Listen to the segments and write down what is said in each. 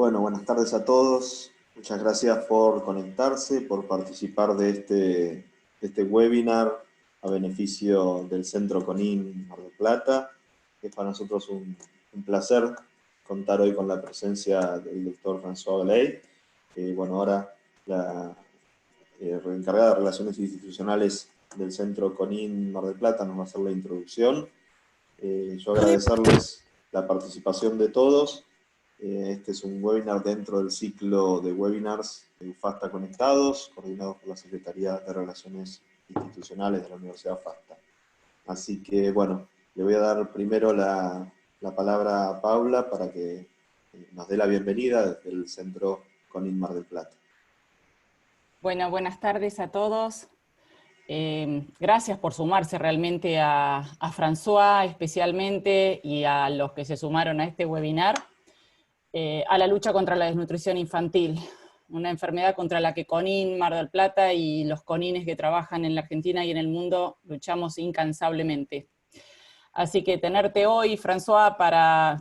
Bueno, buenas tardes a todos. Muchas gracias por conectarse, por participar de este webinar a beneficio del Centro CONIN Mar del Plata. Es para nosotros un placer contar hoy con la presencia del doctor François Galey. Bueno, ahora la encargada de Relaciones Institucionales del Centro CONIN Mar del Plata nos va a hacer la introducción. Yo agradecerles la participación de todos. Este es un webinar dentro del ciclo de webinars de UFASTA Conectados, coordinados por la Secretaría de Relaciones Institucionales de la Universidad FASTA. Así que, bueno, le voy a dar primero la palabra a Paula para que nos dé la bienvenida desde el Centro CONIN Mar del Plata. Bueno, buenas tardes a todos. Gracias por sumarse realmente a François especialmente y a los que se sumaron a este webinar, a la lucha contra la desnutrición infantil, una enfermedad contra la que CONIN Mar del Plata y los CONINes que trabajan en la Argentina y en el mundo luchamos incansablemente. Así que tenerte hoy, François,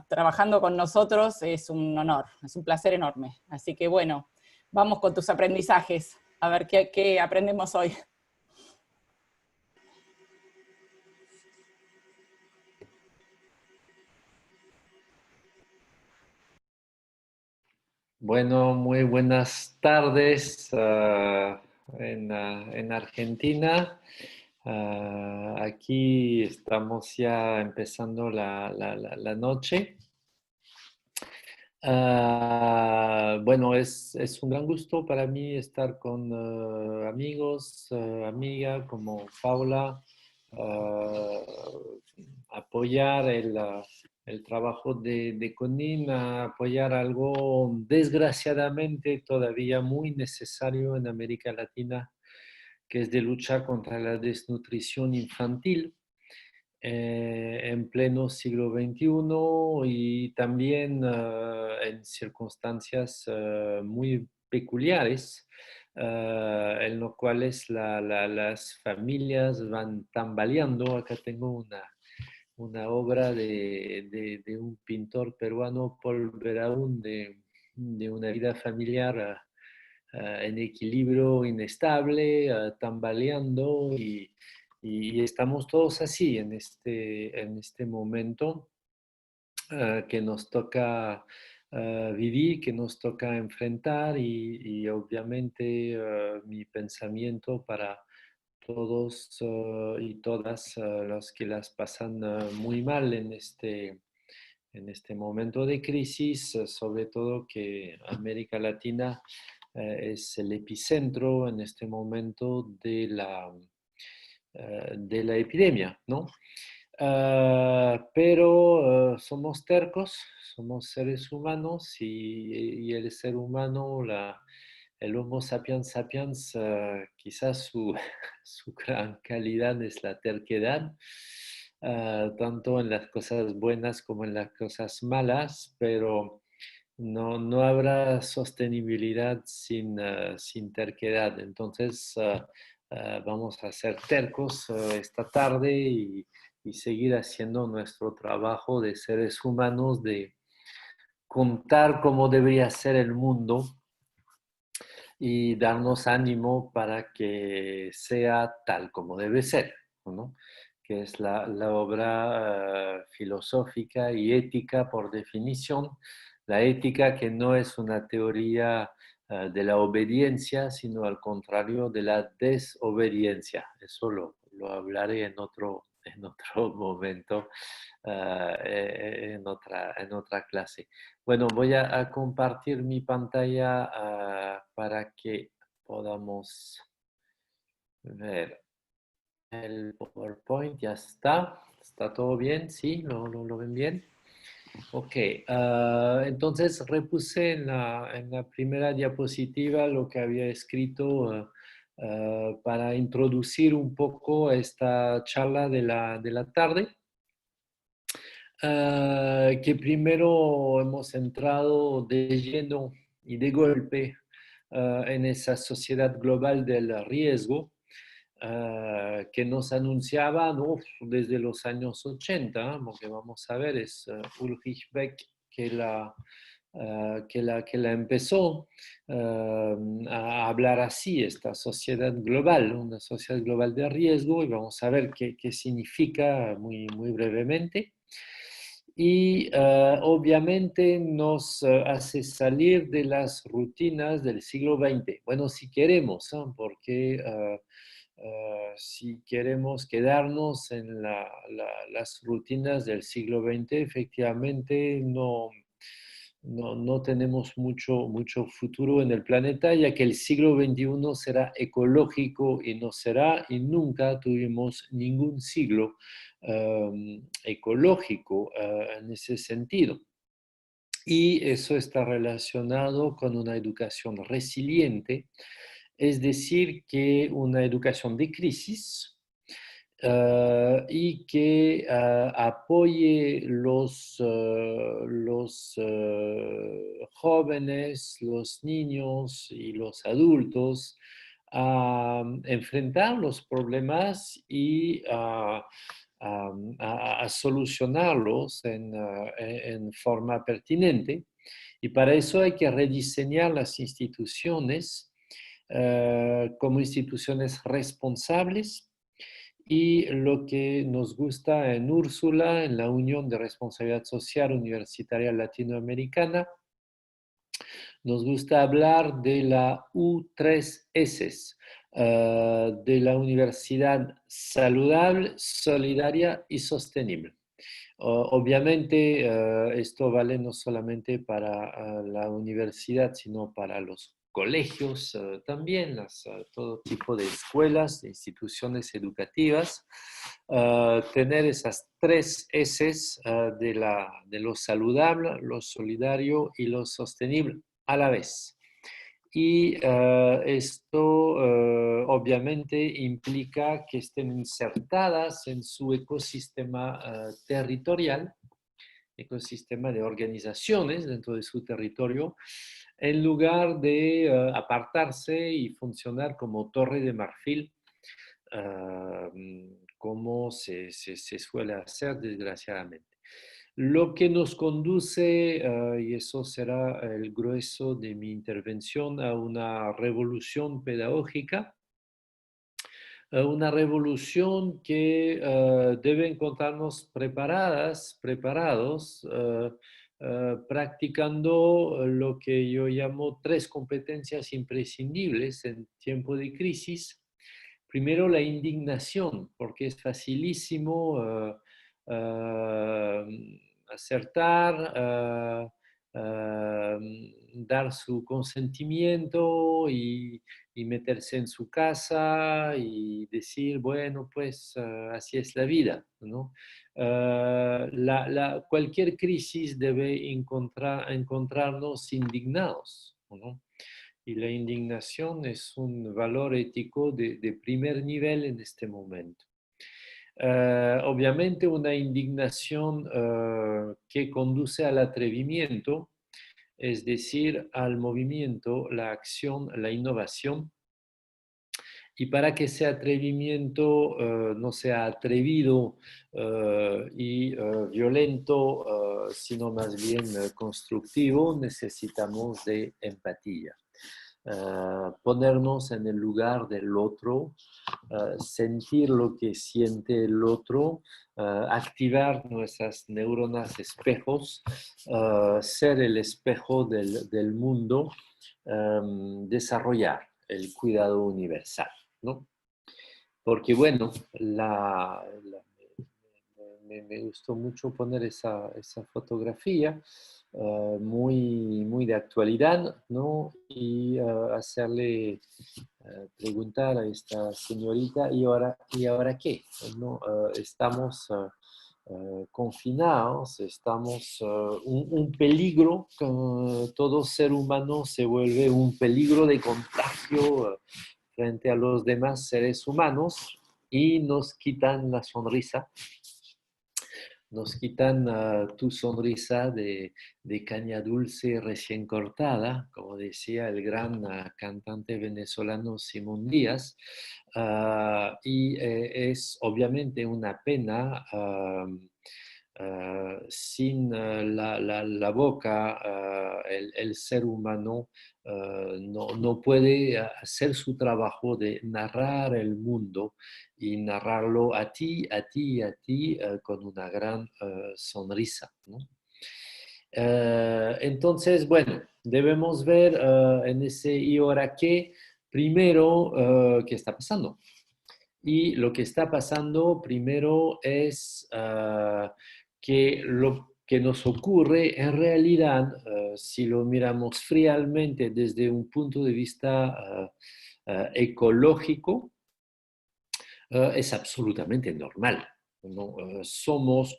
trabajando con nosotros es un honor, es un placer enorme. Así que bueno, vamos con tus aprendizajes, a ver qué aprendemos hoy. Bueno, muy buenas tardes en Argentina. Aquí estamos ya empezando la noche. Bueno, es un gran gusto para mí estar con amigos, amiga como Paula, apoyar el trabajo de CONIN, apoyar algo desgraciadamente todavía muy necesario en América Latina, que es de luchar contra la desnutrición infantil en pleno siglo XXI y también en circunstancias muy peculiares, en lo cuales las familias van tambaleando. Acá tengo una obra de un pintor peruano, Paul Beraún, de una vida familiar en equilibrio inestable, tambaleando y estamos todos así en este momento que nos toca vivir, que nos toca enfrentar y obviamente mi pensamiento para todos y todas los que las pasan muy mal en este momento de crisis, sobre todo que América Latina es el epicentro en este momento de la epidemia, ¿no? Pero somos tercos, somos seres humanos y el ser humano, el Homo sapiens sapiens, quizás su gran calidad es la terquedad, tanto en las cosas buenas como en las cosas malas, pero no habrá sostenibilidad sin terquedad. Entonces, vamos a ser tercos esta tarde y seguir haciendo nuestro trabajo de seres humanos, de contar cómo debería ser el mundo y darnos ánimo para que sea tal como debe ser, ¿no? Que es la obra filosófica y ética por definición. La ética que no es una teoría de la obediencia, sino al contrario de la desobediencia. Eso lo hablaré en otro momento, en otra clase. Bueno, voy a compartir mi pantalla para que podamos ver el PowerPoint. Ya está. ¿Está todo bien? ¿Sí? ¿Lo ven bien? Ok. Entonces repuse en la primera diapositiva lo que había escrito para introducir un poco esta charla de la tarde. Que primero hemos entrado de lleno y de golpe en esa sociedad global del riesgo que nos anunciaban desde los años 80, lo que vamos a ver es Ulrich Beck que que la empezó a hablar así, esta sociedad global, una sociedad global de riesgo, y vamos a ver qué significa muy brevemente. Y obviamente nos hace salir de las rutinas del siglo XX. Bueno, si queremos, ¿no? Porque si queremos quedarnos en las rutinas del siglo XX, efectivamente no tenemos mucho futuro en el planeta, ya que el siglo XXI será ecológico y no será, y nunca tuvimos ningún siglo ecológico en ese sentido. Y eso está relacionado con una educación resiliente, es decir, que una educación de crisis y que apoye los jóvenes, los niños y los adultos a enfrentar los problemas y a solucionarlos en forma pertinente. Y para eso hay que rediseñar las instituciones como instituciones responsables. Y lo que nos gusta en Úrsula, en la Unión de Responsabilidad Social Universitaria Latinoamericana, nos gusta hablar de la U3S, de la Universidad Saludable, Solidaria y Sostenible. Obviamente, esto vale no solamente para la universidad, sino para los colegios también, todo tipo de escuelas, de instituciones educativas. Tener esas tres S de lo saludable, lo solidario y lo sostenible a la vez. Y esto obviamente implica que estén insertadas en su ecosistema territorial, ecosistema de organizaciones dentro de su territorio, en lugar de apartarse y funcionar como torre de marfil, como se suele hacer desgraciadamente. Lo que nos conduce, y eso será el grueso de mi intervención, a una revolución pedagógica, una revolución que debe encontrarnos preparados, practicando lo que yo llamo tres competencias imprescindibles en tiempo de crisis. Primero, la indignación, porque es facilísimo acertar, dar su consentimiento y meterse en su casa y decir, bueno, pues así es la vida, ¿no? Cualquier crisis debe encontrarnos indignados, ¿no? Y la indignación es un valor ético de primer nivel en este momento. Obviamente una indignación que conduce al atrevimiento, es decir, al movimiento, la acción, la innovación. Y para que ese atrevimiento no sea atrevido y violento, sino más bien constructivo, necesitamos de empatía. Ponernos en el lugar del otro, sentir lo que siente el otro, activar nuestras neuronas espejos, ser el espejo del mundo, desarrollar el cuidado universal, ¿no? Porque bueno, me gustó mucho poner esa fotografía, muy de actualidad, ¿no? Y hacerle preguntar a esta señorita, ¿y ahora qué? ¿No? Estamos confinados, estamos un peligro, todo ser humano se vuelve un peligro de contagio frente a los demás seres humanos y nos quitan la sonrisa. Nos quitan tu sonrisa de caña dulce recién cortada, como decía el gran cantante venezolano Simón Díaz. Y es obviamente una pena sin la boca, el ser humano no puede hacer su trabajo de narrar el mundo y narrarlo a ti, a ti, a ti, con una gran sonrisa, ¿no? Entonces, bueno, debemos ver en ese y ahora qué, primero, qué está pasando. Y lo que está pasando primero es que lo que nos ocurre en realidad, si lo miramos fríamente desde un punto de vista ecológico, es absolutamente normal, ¿no? Somos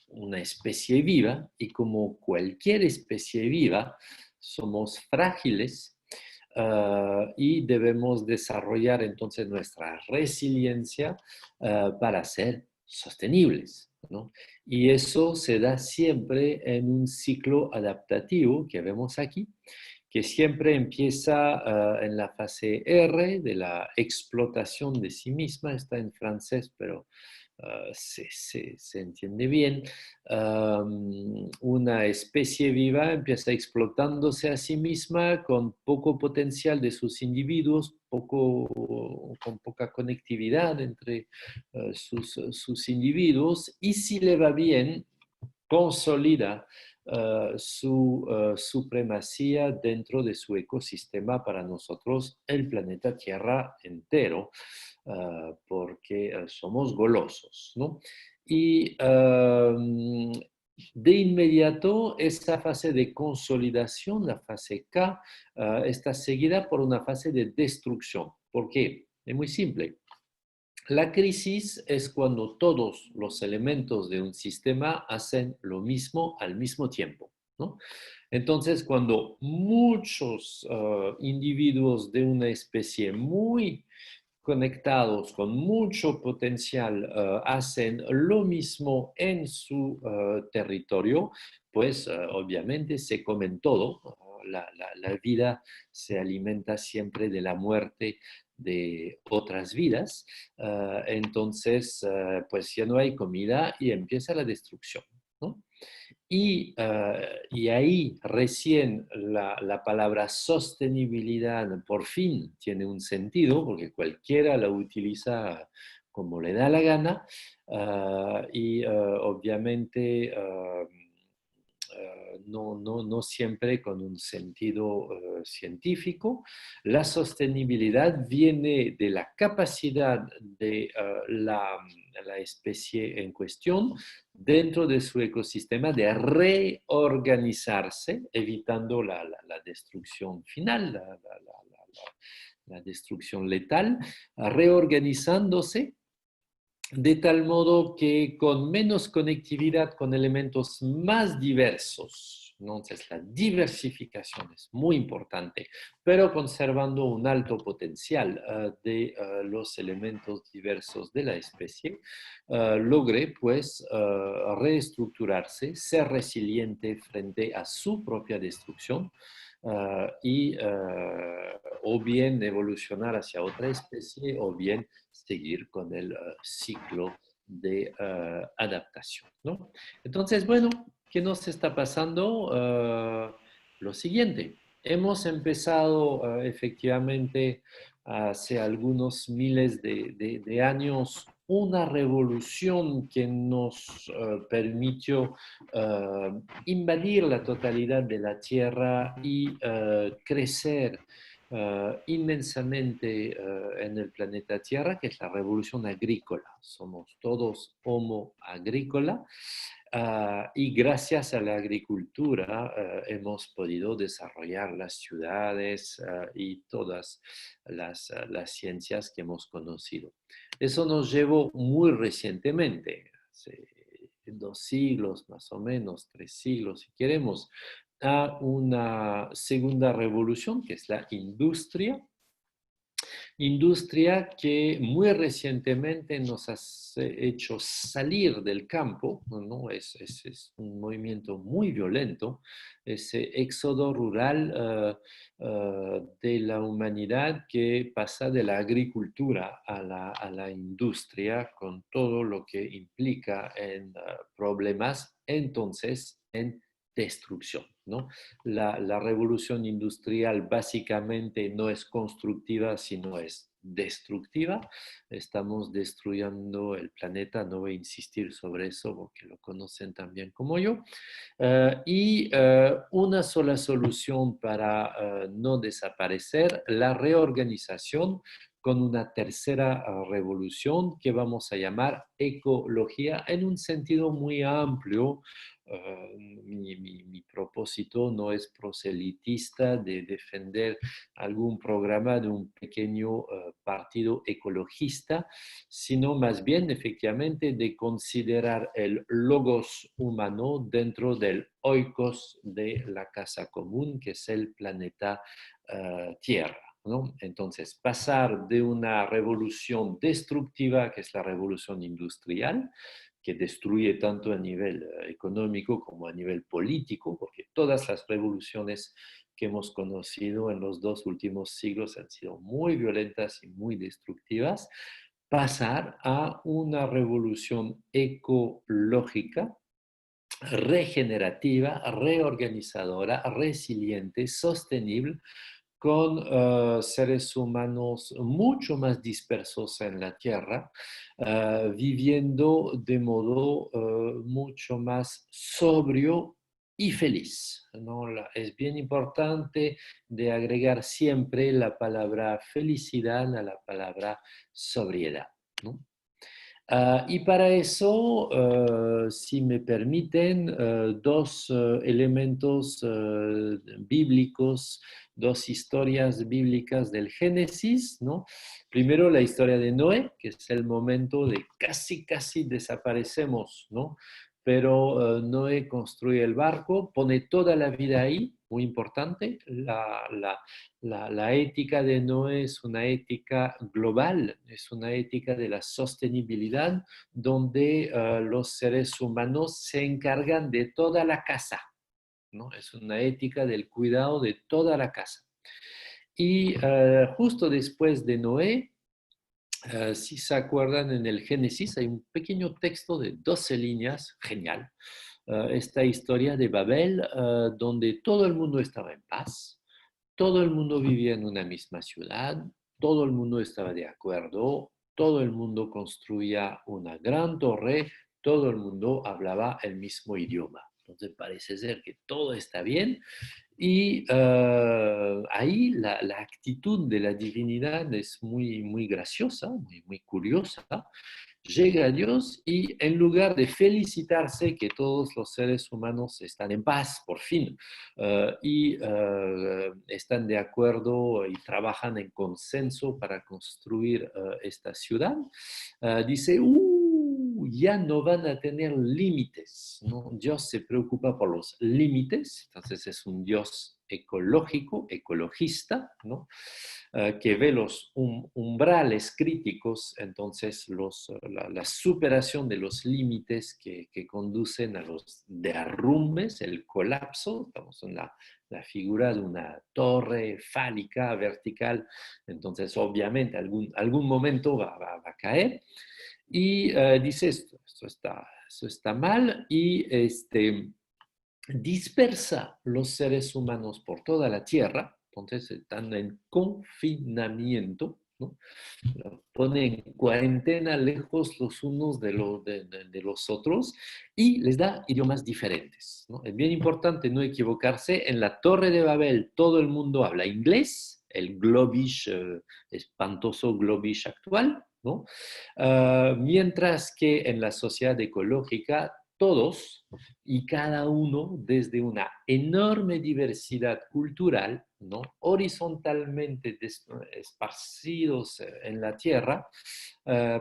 una especie viva y como cualquier especie viva, somos frágiles y debemos desarrollar entonces nuestra resiliencia para ser sostenibles, ¿no? Y eso se da siempre en un ciclo adaptativo que vemos aquí, que siempre empieza en la fase R de la explotación de sí misma, está en francés, pero se entiende bien. Una especie viva empieza explotándose a sí misma con poco potencial de sus individuos, con poca conectividad entre sus individuos, y si le va bien, consolida su supremacía dentro de su ecosistema, para nosotros el planeta Tierra entero, porque somos golosos, ¿no? Y de inmediato esta fase de consolidación, la fase K, está seguida por una fase de destrucción. ¿Por qué? Es muy simple. La crisis es cuando todos los elementos de un sistema hacen lo mismo al mismo tiempo, ¿no? Entonces, cuando muchos individuos de una especie muy conectados, con mucho potencial, hacen lo mismo en su territorio, pues obviamente se comen todo. La vida se alimenta siempre de la muerte de otras vidas. Entonces, pues ya no hay comida y empieza la destrucción, ¿no? Y ahí recién la palabra sostenibilidad por fin tiene un sentido, porque cualquiera la utiliza como le da la gana, y obviamente no siempre con un sentido científico. La sostenibilidad viene de la capacidad de la especie en cuestión dentro de su ecosistema de reorganizarse, evitando la destrucción final, la destrucción letal, reorganizándose de tal modo que con menos conectividad con elementos más diversos. Entonces, la diversificación es muy importante, pero conservando un alto potencial de los elementos diversos de la especie, logre pues reestructurarse, ser resiliente frente a su propia destrucción, o bien evolucionar hacia otra especie o bien seguir con el ciclo de adaptación, ¿no? Entonces, bueno, ¿qué nos está pasando? Lo siguiente, hemos empezado efectivamente hace algunos miles de años una revolución que nos permitió invadir la totalidad de la Tierra y crecer inmensamente en el planeta Tierra, que es la revolución agrícola. Somos todos homo agrícola, y gracias a la agricultura hemos podido desarrollar las ciudades y todas las ciencias que hemos conocido. Eso nos llevó muy recientemente, hace 2 siglos más o menos, 3 siglos si queremos, a una segunda revolución, que es la industria, Industria que muy recientemente nos ha hecho salir del campo, ¿no? Es un movimiento muy violento, ese éxodo rural de la humanidad que pasa de la agricultura a la industria con todo lo que implica en problemas, entonces en destrucción, ¿no? La revolución industrial básicamente no es constructiva, sino es destructiva. Estamos destruyendo el planeta, no voy a insistir sobre eso porque lo conocen tan bien como yo. Una sola solución para no desaparecer, la reorganización con una tercera revolución que vamos a llamar ecología en un sentido muy amplio. Mi propósito no es proselitista de defender algún programa de un pequeño partido ecologista, sino más bien efectivamente de considerar el logos humano dentro del oikos de la casa común, que es el planeta Tierra, ¿no? Entonces, pasar de una revolución destructiva, que es la revolución industrial, que destruye tanto a nivel económico como a nivel político, porque todas las revoluciones que hemos conocido en los 2 últimos siglos han sido muy violentas y muy destructivas, pasar a una revolución ecológica, regenerativa, reorganizadora, resiliente, sostenible, con seres humanos mucho más dispersos en la Tierra, viviendo de modo mucho más sobrio y feliz, ¿no? Es bien importante de agregar siempre la palabra felicidad a la palabra sobriedad, ¿no? Y para eso, si me permiten, 2 elementos bíblicos, 2 historias bíblicas del Génesis, ¿no? Primero, la historia de Noé, que es el momento de casi desaparecemos, ¿no? Pero Noé construye el barco, pone toda la vida ahí, muy importante. La ética de Noé es una ética global, es una ética de la sostenibilidad, donde los seres humanos se encargan de toda la casa, ¿no? Es una ética del cuidado de toda la casa. Y justo después de Noé, si se acuerdan, en el Génesis hay un pequeño texto de 12 líneas, genial. Esta historia de Babel, donde todo el mundo estaba en paz, todo el mundo vivía en una misma ciudad, todo el mundo estaba de acuerdo, todo el mundo construía una gran torre, todo el mundo hablaba el mismo idioma. Entonces parece ser que todo está bien y ahí la actitud de la divinidad es muy graciosa, muy curiosa. Llega a Dios y en lugar de felicitarse que todos los seres humanos están en paz, por fin, están de acuerdo y trabajan en consenso para construir esta ciudad, dice, ya no van a tener límites, ¿no? Dios se preocupa por los límites, entonces es un Dios ecológico, ecologista, ¿no? Que ve los umbrales críticos, entonces la superación de los límites que conducen a los derrumbes, el colapso, estamos en la figura de una torre fálica vertical, entonces obviamente algún momento va a caer, y dice esto está mal, y dispersa los seres humanos por toda la tierra, entonces están en confinamiento, ¿no? Los pone en cuarentena lejos los unos de los otros y les da idiomas diferentes, ¿no? Es bien importante no equivocarse. En la Torre de Babel todo el mundo habla inglés, el Globish, espantoso Globish actual, ¿no? Mientras que en la sociedad ecológica todos y cada uno desde una enorme diversidad cultural, ¿no? Horizontalmente esparcidos en la tierra,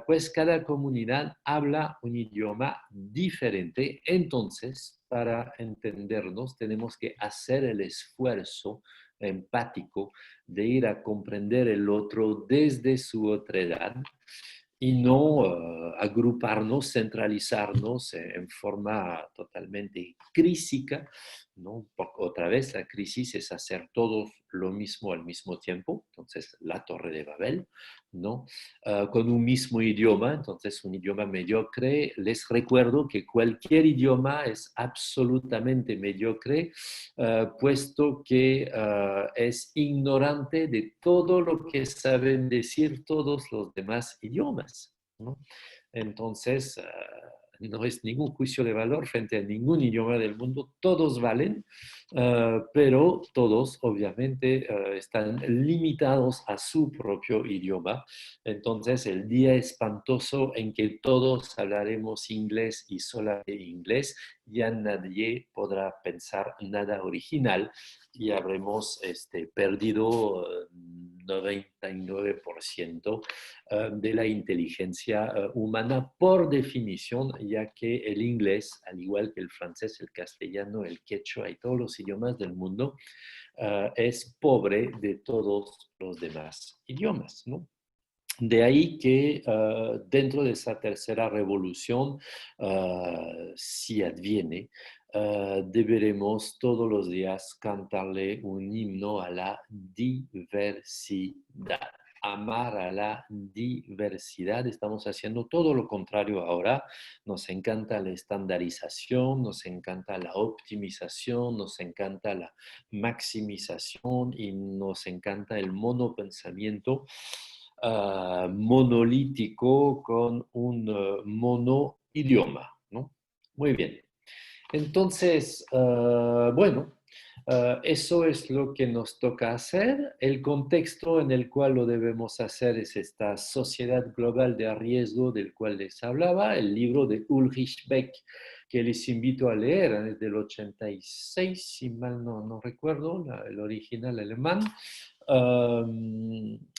pues cada comunidad habla un idioma diferente. Entonces, para entendernos, tenemos que hacer el esfuerzo empático, de ir a comprender el otro desde su otra edad y no agruparnos, centralizarnos en forma totalmente crísica, ¿no? Porque otra vez la crisis es hacer todos lo mismo al mismo tiempo, entonces la Torre de Babel, ¿no? Con un mismo idioma, entonces un idioma mediocre. Les recuerdo que cualquier idioma es absolutamente mediocre, puesto que es ignorante de todo lo que saben decir todos los demás idiomas, ¿no? Entonces, no es ningún juicio de valor frente a ningún idioma del mundo, todos valen, pero todos obviamente están limitados a su propio idioma. Entonces, el día espantoso en que todos hablaremos inglés y solamente inglés, ya nadie podrá pensar nada original y habremos perdido 99% de la inteligencia humana por definición, ya que el inglés, al igual que el francés, el castellano, el quechua y todos los idiomas del mundo, es pobre de todos los demás idiomas, ¿no? De ahí que dentro de esa tercera revolución, si adviene, deberemos todos los días cantarle un himno a la diversidad. Amar a la diversidad. Estamos haciendo todo lo contrario ahora. Nos encanta la estandarización, nos encanta la optimización, nos encanta la maximización y nos encanta el monopensamiento monolítico con un mono idioma, ¿no? Muy bien. Entonces, bueno, eso es lo que nos toca hacer. El contexto en el cual lo debemos hacer es esta sociedad global de riesgo del cual les hablaba, el libro de Ulrich Beck, que les invito a leer, es del 86, si mal no recuerdo, el original alemán.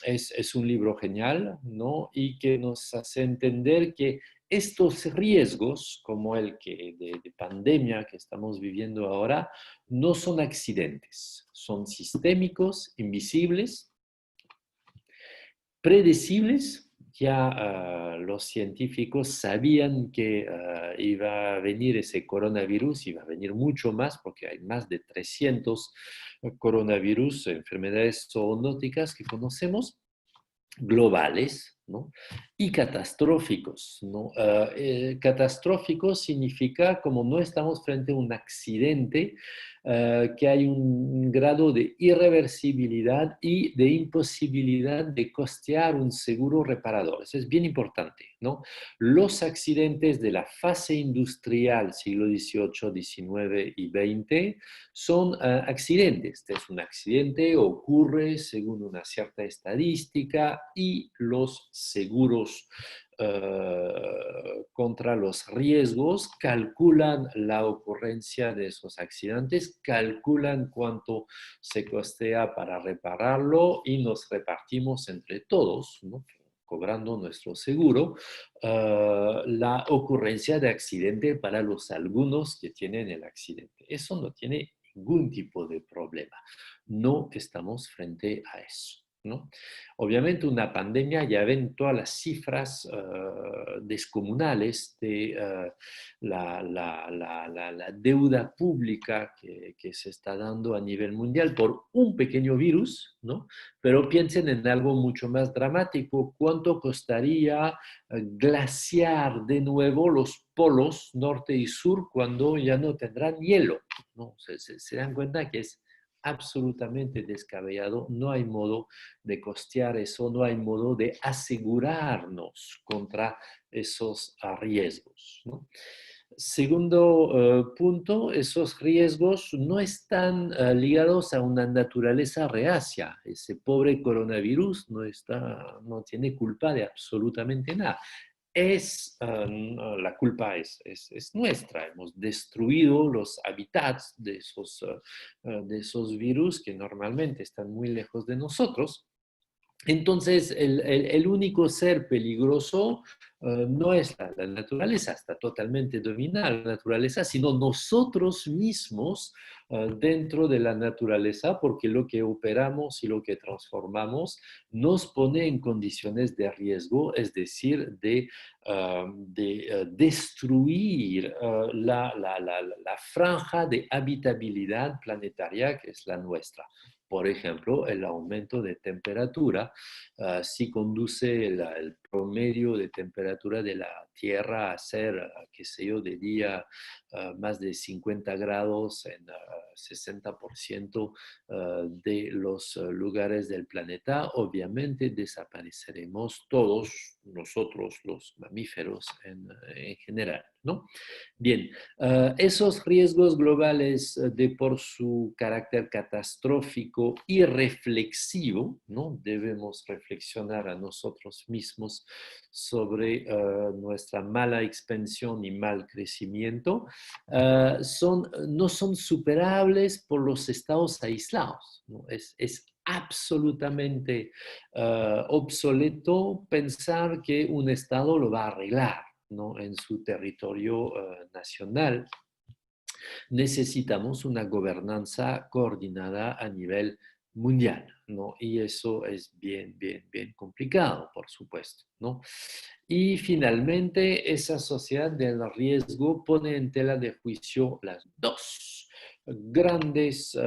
Es un libro genial, ¿no? Y que nos hace entender que estos riesgos, como el que de pandemia que estamos viviendo ahora, no son accidentes, son sistémicos, invisibles, predecibles. Ya los científicos sabían que iba a venir ese coronavirus, iba a venir mucho más porque hay más de 300 coronavirus, enfermedades zoonóticas que conocemos, globales, ¿no? Y catastróficos, ¿no? Catastrófico significa como no estamos frente a un accidente, que hay un grado de irreversibilidad y de imposibilidad de costear un seguro reparador. Eso es bien importante, ¿no? Los accidentes de la fase industrial, siglo XVIII, XIX y XX, son accidentes. Este es un accidente, ocurre según una cierta estadística y los seguros contra los riesgos calculan la ocurrencia de esos accidentes, calculan cuánto se costea para repararlo y nos repartimos entre todos, ¿no? Cobrando nuestro seguro, la ocurrencia de accidente para los algunos que tienen el accidente. Eso no tiene ningún tipo de problema. No estamos frente a eso, ¿no? Obviamente una pandemia, ya ven todas las cifras descomunales de la deuda pública que se está dando a nivel mundial por un pequeño virus, ¿no? Pero piensen en algo mucho más dramático. ¿Cuánto costaría glaciar de nuevo los polos norte y sur cuando ya no tendrán hielo? ¿No? Se dan cuenta que es absolutamente descabellado, no hay modo de costear eso, no hay modo de asegurarnos contra esos riesgos, ¿no? Segundo punto, esos riesgos no están ligados a una naturaleza reacia. Ese pobre coronavirus no tiene culpa de absolutamente nada. La culpa es nuestra. Hemos destruido los hábitats de esos virus que normalmente están muy lejos de nosotros. Entonces, el único ser peligroso no es la naturaleza, está totalmente dominada la naturaleza, sino nosotros mismos dentro de la naturaleza, porque lo que operamos y lo que transformamos nos pone en condiciones de riesgo, es decir, de destruir la franja de habitabilidad planetaria que es la nuestra. Por ejemplo, el aumento de temperatura, si conduce el promedio de temperatura de la Tierra a ser, qué sé yo, de día más de 50 grados en 60% de los lugares del planeta, obviamente desapareceremos todos nosotros, los mamíferos en general, ¿no? Bien, esos riesgos globales de por su carácter catastrófico y reflexivo, ¿no? Debemos reflexionar a nosotros mismos sobre nuestra mala expansión y mal crecimiento, no son superables por los estados aislados, ¿no? Es absolutamente obsoleto pensar que un estado lo va a arreglar, ¿no? En su territorio nacional. Necesitamos una gobernanza coordinada a nivel mundial, ¿no? Y eso es bien complicado, por supuesto, ¿no? Y finalmente, esa sociedad del riesgo pone en tela de juicio las dos grandes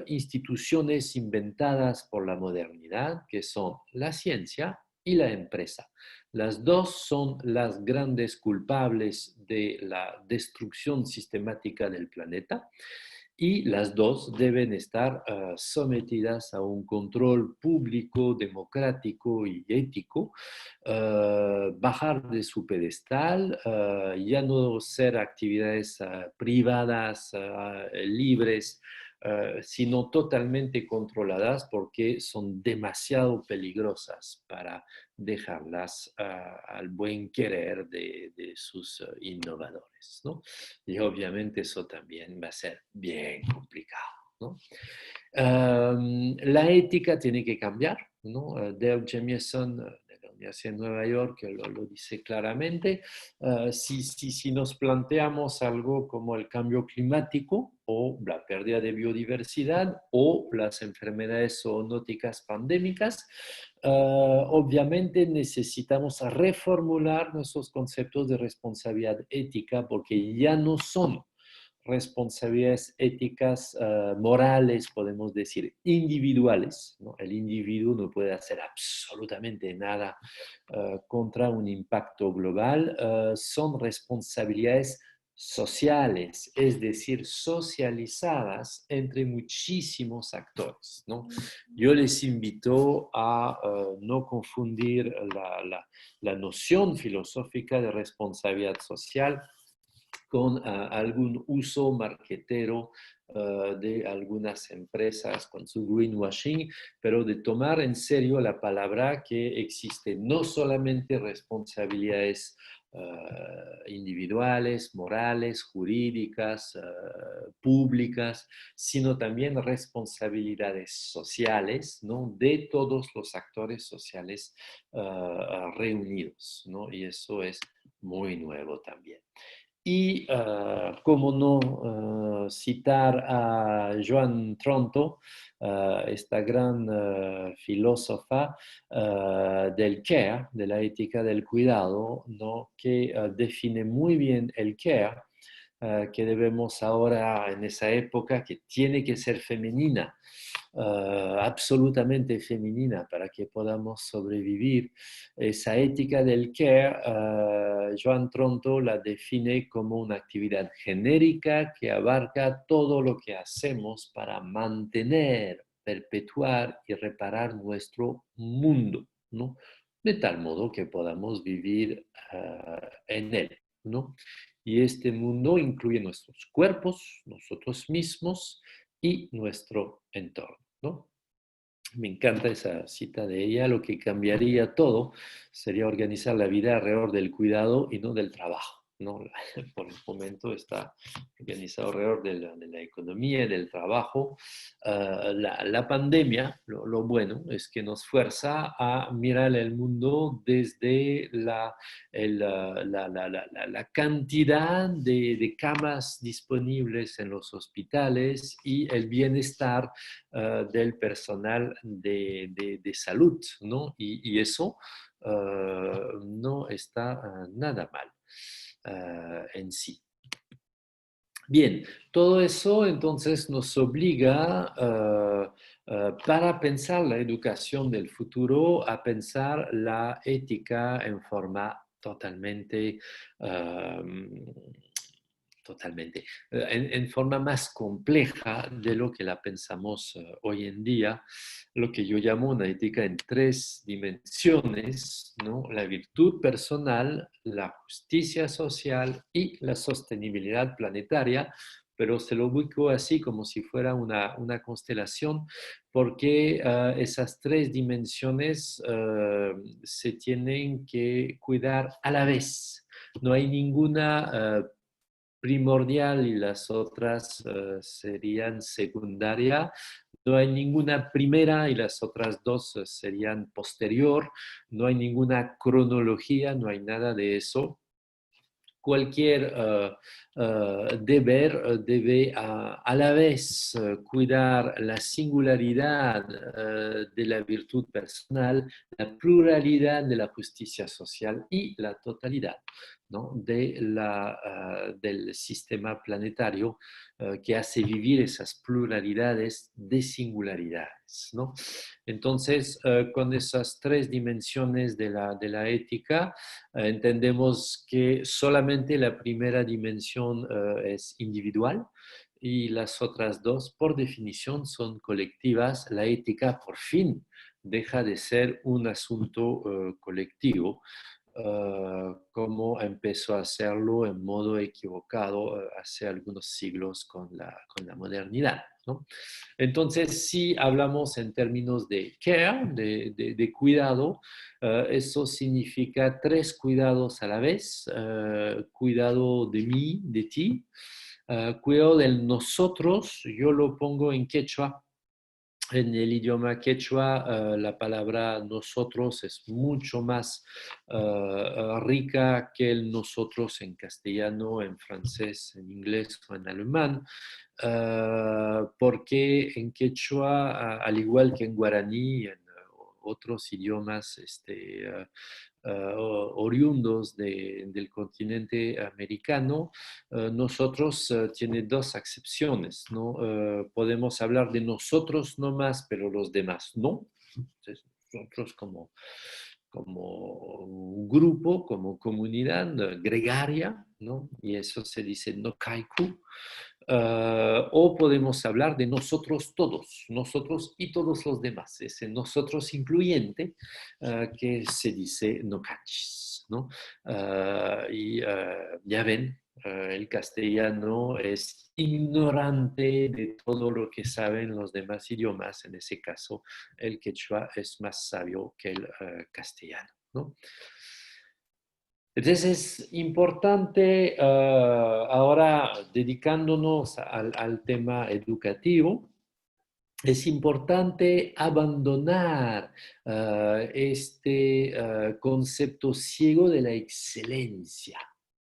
instituciones inventadas por la modernidad, que son la ciencia y la empresa. Las dos son las grandes culpables de la destrucción sistemática del planeta y las dos deben estar sometidas a un control público, democrático y ético, bajar de su pedestal, ya no ser actividades privadas, libres, sino totalmente controladas porque son demasiado peligrosas para dejarlas al buen querer de sus innovadores, ¿no? Y obviamente eso también va a ser bien complicado, ¿no? La ética tiene que cambiar, ¿no? Dale Jamieson de la Universidad de Nueva York lo dice claramente. Si nos planteamos algo como el cambio climático o la pérdida de biodiversidad o las enfermedades zoonóticas pandémicas, obviamente necesitamos reformular nuestros conceptos de responsabilidad ética porque ya no son responsabilidades éticas, morales, podemos decir, individuales, ¿no? El individuo no puede hacer absolutamente nada contra un impacto global, son responsabilidades sociales, es decir, socializadas entre muchísimos actores, ¿no? Yo les invito a no confundir la noción filosófica de responsabilidad social con algún uso marketero de algunas empresas con su greenwashing, pero de tomar en serio la palabra que existe no solamente responsabilidades individuales, morales, jurídicas, públicas, sino también responsabilidades sociales, ¿no? De todos los actores sociales reunidos, ¿no? Y eso es muy nuevo también. Y cómo no citar a Joan Tronto, esta gran filósofa del care, de la ética del cuidado, ¿no? Que define muy bien el care, que debemos ahora en esa época que tiene que ser femenina, absolutamente femenina para que podamos sobrevivir. Esa ética del care, Joan Tronto la define como una actividad genérica que abarca todo lo que hacemos para mantener, perpetuar y reparar nuestro mundo, ¿no? De tal modo que podamos vivir en él, ¿no? Y este mundo incluye nuestros cuerpos, nosotros mismos y nuestro entorno, ¿no? Me encanta esa cita de ella. Lo que cambiaría todo sería organizar la vida alrededor del cuidado y no del trabajo, ¿no? Por el momento está organizado alrededor de la economía y del trabajo. La pandemia, lo bueno, es que nos fuerza a mirar el mundo desde la cantidad de camas disponibles en los hospitales y el bienestar del personal de salud, ¿no? Y eso no está nada mal en sí. Bien, todo eso entonces nos obliga para pensar la educación del futuro a pensar la ética en forma totalmente, totalmente, en forma más compleja de lo que la pensamos hoy en día, lo que yo llamo una ética en tres dimensiones, ¿no? La virtud personal, la justicia social y la sostenibilidad planetaria, pero se lo ubico así como si fuera una constelación, porque esas tres dimensiones se tienen que cuidar a la vez. No hay ninguna primordial y las otras serían secundaria. No hay ninguna primera y las otras dos serían posterior. No hay ninguna cronología, no hay nada de eso. Cualquier deber debe a la vez cuidar la singularidad de la virtud personal, la pluralidad de la justicia social y la totalidad, ¿no? Del sistema planetario que hace vivir esas pluralidades de singularidades, ¿no? Entonces, con esas tres dimensiones de la ética, entendemos que solamente la primera dimensión es individual y las otras dos, por definición, son colectivas. La ética, por fin, deja de ser un asunto colectivo, como empezó a hacerlo en modo equivocado hace algunos siglos con la modernidad, ¿no? Entonces, si hablamos en términos de care, de cuidado, eso significa tres cuidados a la vez. Cuidado de mí, de ti, cuidado del nosotros, yo lo pongo en quechua. En el idioma quechua, la palabra nosotros es mucho más rica que el nosotros en castellano, en francés, en inglés o en alemán, porque en quechua, al igual que en guaraní y en otros idiomas oriundos del continente americano, nosotros tiene dos acepciones, ¿no? Podemos hablar de nosotros no más, pero los demás no. Entonces, nosotros como un grupo, como comunidad gregaria, ¿no? Y eso se dice no kaiku. O podemos hablar de nosotros todos, nosotros y todos los demás, ese nosotros incluyente que se dice no cachis, ¿no? Ya ven, el castellano es ignorante de todo lo que saben los demás idiomas. En ese caso, el quechua es más sabio que el castellano, ¿no? Entonces es importante, ahora dedicándonos al tema educativo, es importante abandonar este concepto ciego de la excelencia,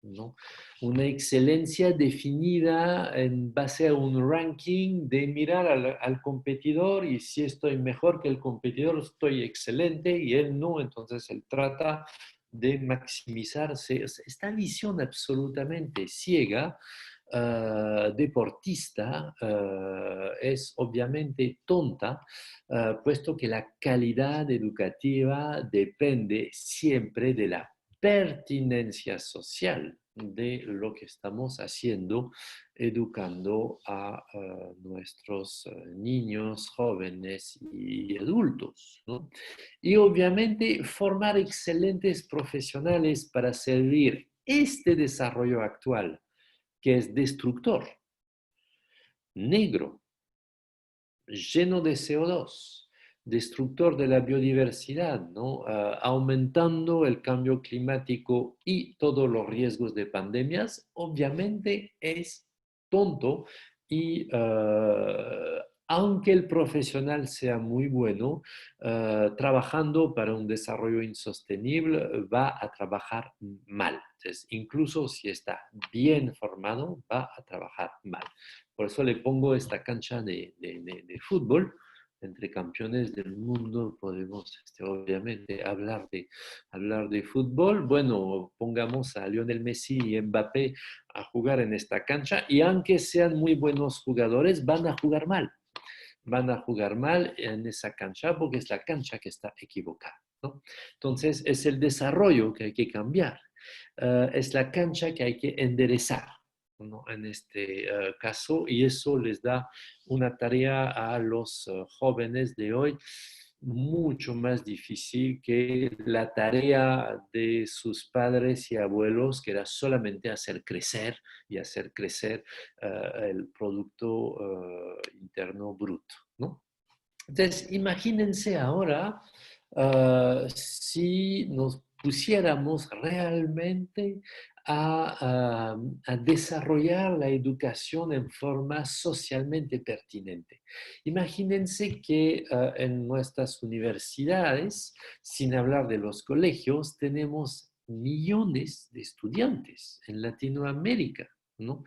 ¿no? Una excelencia definida en base a un ranking de mirar al competidor y si estoy mejor que el competidor, estoy excelente y él no, entonces él trata de maximizarse. Esta visión absolutamente ciega deportista es obviamente tonta, puesto que la calidad educativa depende siempre de la pertinencia social de lo que estamos haciendo, educando a nuestros niños, jóvenes y adultos, ¿no? Y obviamente formar excelentes profesionales para servir este desarrollo actual, que es destructor, negro, lleno de CO2, destructor de la biodiversidad, ¿no? Aumentando el cambio climático y todos los riesgos de pandemias, obviamente es tonto y aunque el profesional sea muy bueno, trabajando para un desarrollo insostenible va a trabajar mal. Entonces, incluso si está bien formado, va a trabajar mal. Por eso le pongo esta cancha de fútbol. Entre campeones del mundo podemos obviamente hablar de fútbol. Bueno, pongamos a Lionel Messi y Mbappé a jugar en esta cancha y aunque sean muy buenos jugadores, van a jugar mal. Van a jugar mal en esa cancha porque es la cancha que está equivocada, ¿no? Entonces, es el desarrollo que hay que cambiar. Es la cancha que hay que enderezar, ¿no? En este caso, y eso les da una tarea a los jóvenes de hoy mucho más difícil que la tarea de sus padres y abuelos, que era solamente hacer crecer y hacer crecer el Producto Interno Bruto, ¿no? Entonces, imagínense ahora si nos pusiéramos realmente a desarrollar la educación en forma socialmente pertinente. Imagínense que en nuestras universidades, sin hablar de los colegios, tenemos millones de estudiantes en Latinoamérica, ¿no?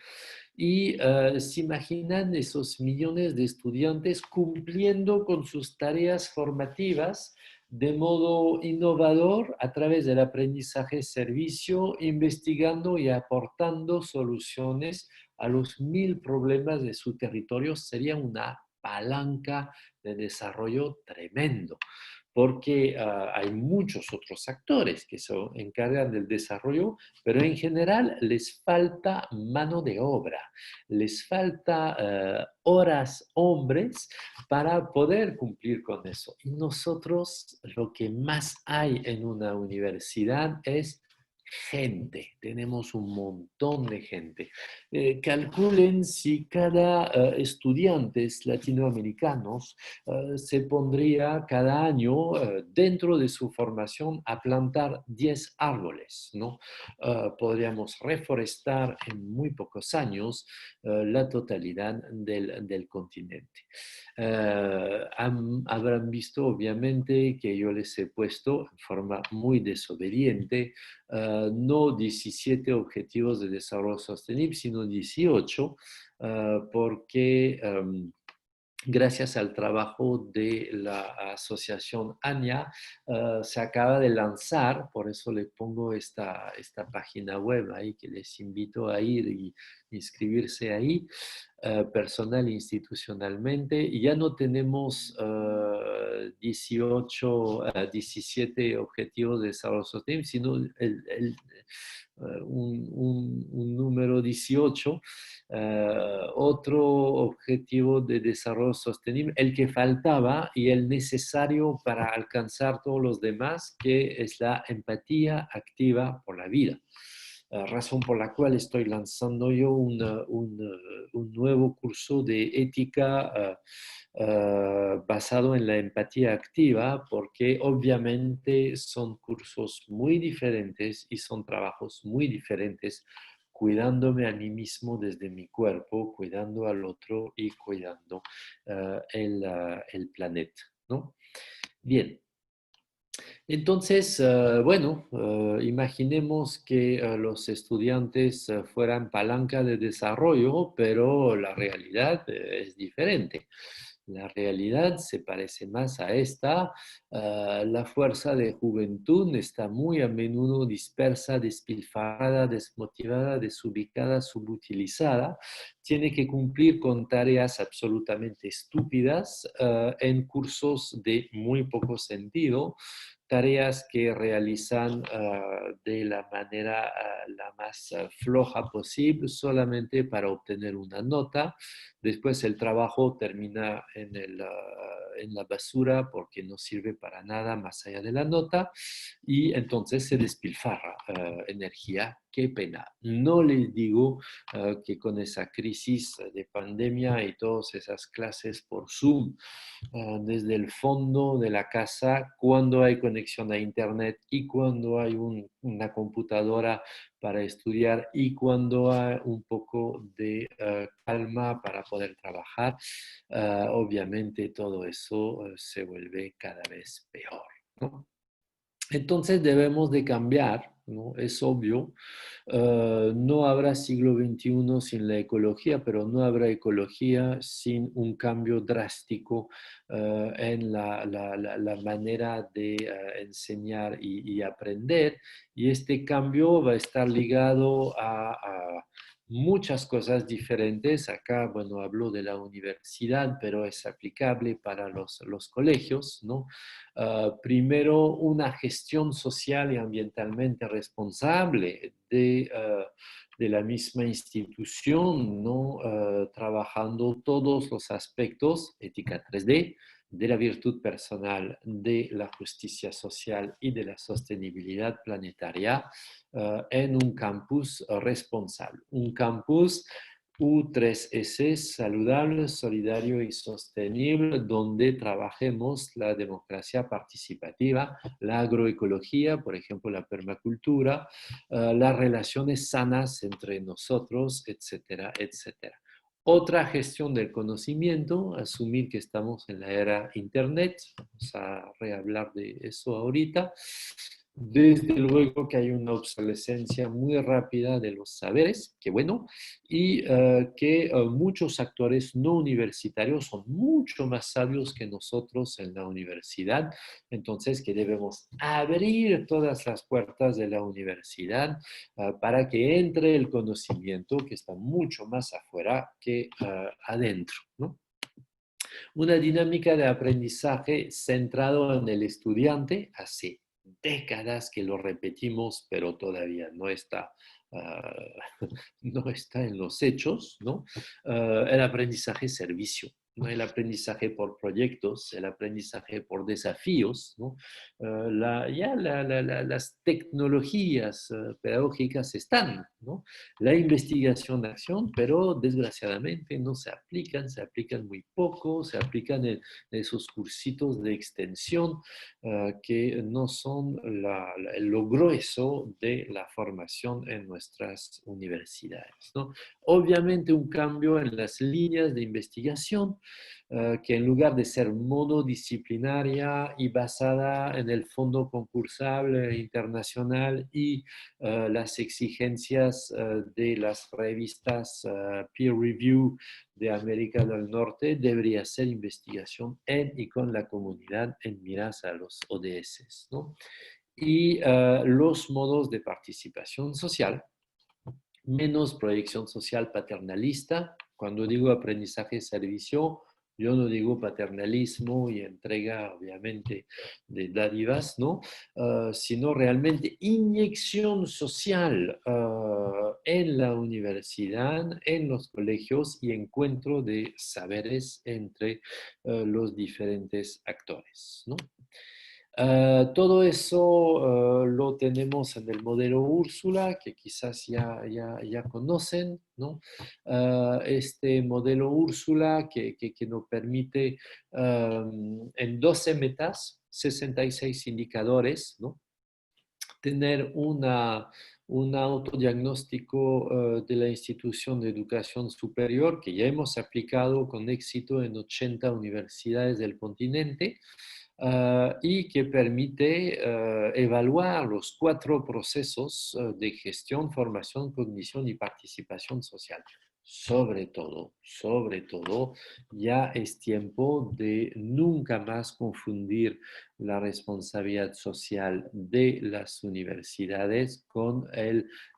Y se imaginan esos millones de estudiantes cumpliendo con sus tareas formativas de modo innovador a través del aprendizaje-servicio, investigando y aportando soluciones a los 1000 problemas de su territorio. Sería una palanca de desarrollo tremendo, porque hay muchos otros actores que se encargan del desarrollo, pero en general les falta mano de obra, les falta horas hombres para poder cumplir con eso. Y nosotros lo que más hay en una universidad es gente, tenemos un montón de gente. Calculen si cada estudiantes latinoamericanos se pondría cada año dentro de su formación a plantar 10 árboles, ¿no? Podríamos reforestar en muy pocos años la totalidad del continente. Habrán visto obviamente que yo les he puesto en forma muy desobediente no 17 objetivos de desarrollo sostenible, sino 18, porque gracias al trabajo de la asociación ANIA, se acaba de lanzar, por eso le pongo esta página web ahí que les invito a ir y inscribirse ahí, personal e institucionalmente. Y ya no tenemos 17 objetivos de desarrollo sostenible, sino un número 18, otro objetivo de desarrollo sostenible, el que faltaba y el necesario para alcanzar todos los demás, que es la empatía activa por la vida. Razón por la cual estoy lanzando yo un nuevo curso de ética basado en la empatía activa, porque obviamente son cursos muy diferentes y son trabajos muy diferentes, cuidándome a mí mismo desde mi cuerpo, cuidando al otro y cuidando el planeta, ¿no? Bien. Entonces, bueno, imaginemos que los estudiantes fueran palanca de desarrollo, pero la realidad es diferente. La realidad se parece más a esta. La fuerza de juventud está muy a menudo dispersa, despilfarrada, desmotivada, desubicada, subutilizada. Tiene que cumplir con tareas absolutamente estúpidas en cursos de muy poco sentido, tareas que realizan de la manera la más floja posible, solamente para obtener una nota, Después el trabajo termina en la basura porque no sirve para nada más allá de la nota y entonces se despilfarra energía. Qué pena. No les digo que con esa crisis de pandemia y todas esas clases por Zoom, desde el fondo de la casa, cuando hay conexión a Internet y cuando hay una computadora para estudiar y cuando hay un poco de calma para poder trabajar, obviamente todo eso se vuelve cada vez peor, ¿no? Entonces debemos de cambiar, ¿no? Es obvio. No habrá siglo XXI sin la ecología, pero no habrá ecología sin un cambio drástico en la manera de enseñar y aprender. Y este cambio va a estar ligado a muchas cosas diferentes. Acá, bueno, hablo de la universidad, pero es aplicable para los colegios, ¿no? Primero, una gestión social y ambientalmente responsable de la misma institución, ¿no? Trabajando todos los aspectos, ética 3D, de la virtud personal, de la justicia social y de la sostenibilidad planetaria en un campus responsable. Un campus U3S, saludable, solidario y sostenible, donde trabajemos la democracia participativa, la agroecología, por ejemplo, la permacultura, las relaciones sanas entre nosotros, etcétera, etcétera. Otra gestión del conocimiento, asumir que estamos en la era Internet, vamos a rehablar de eso ahorita. Desde luego que hay una obsolescencia muy rápida de los saberes, que bueno, y que muchos actores no universitarios son mucho más sabios que nosotros en la universidad, entonces que debemos abrir todas las puertas de la universidad para que entre el conocimiento que está mucho más afuera que adentro, ¿no? Una dinámica de aprendizaje centrado en el estudiante. Hace décadas que lo repetimos, pero todavía no está, no está en los hechos, ¿no? El aprendizaje servicio, ¿no? El aprendizaje por proyectos, el aprendizaje por desafíos, ¿no? Las tecnologías pedagógicas están, ¿no? La investigación de acción, pero desgraciadamente no se aplican muy poco, se aplican en esos cursitos de extensión que no son lo grueso de la formación en nuestras universidades, ¿no? Obviamente un cambio en las líneas de investigación, que en lugar de ser monodisciplinaria y basada en el fondo concursable internacional y las exigencias de las revistas peer review de América del Norte, debería ser investigación en y con la comunidad en miras a los ODS, ¿no? Y los modos de participación social, menos proyección social paternalista. Cuando digo aprendizaje-servicio, yo no digo paternalismo y entrega, obviamente, de dádivas, ¿no? Sino realmente inyección social en la universidad, en los colegios y encuentro de saberes entre los diferentes actores, ¿no? Todo eso lo tenemos en el modelo Úrsula, que quizás ya conocen, ¿no? Este modelo Úrsula que nos permite en 12 metas, 66 indicadores, ¿no? Tener un autodiagnóstico de la institución de educación superior que ya hemos aplicado con éxito en 80 universidades del continente, y que permite evaluar los 4 procesos de gestión, formación, cognición y participación social. Sobre todo, ya es tiempo de nunca más confundir la responsabilidad social de las universidades con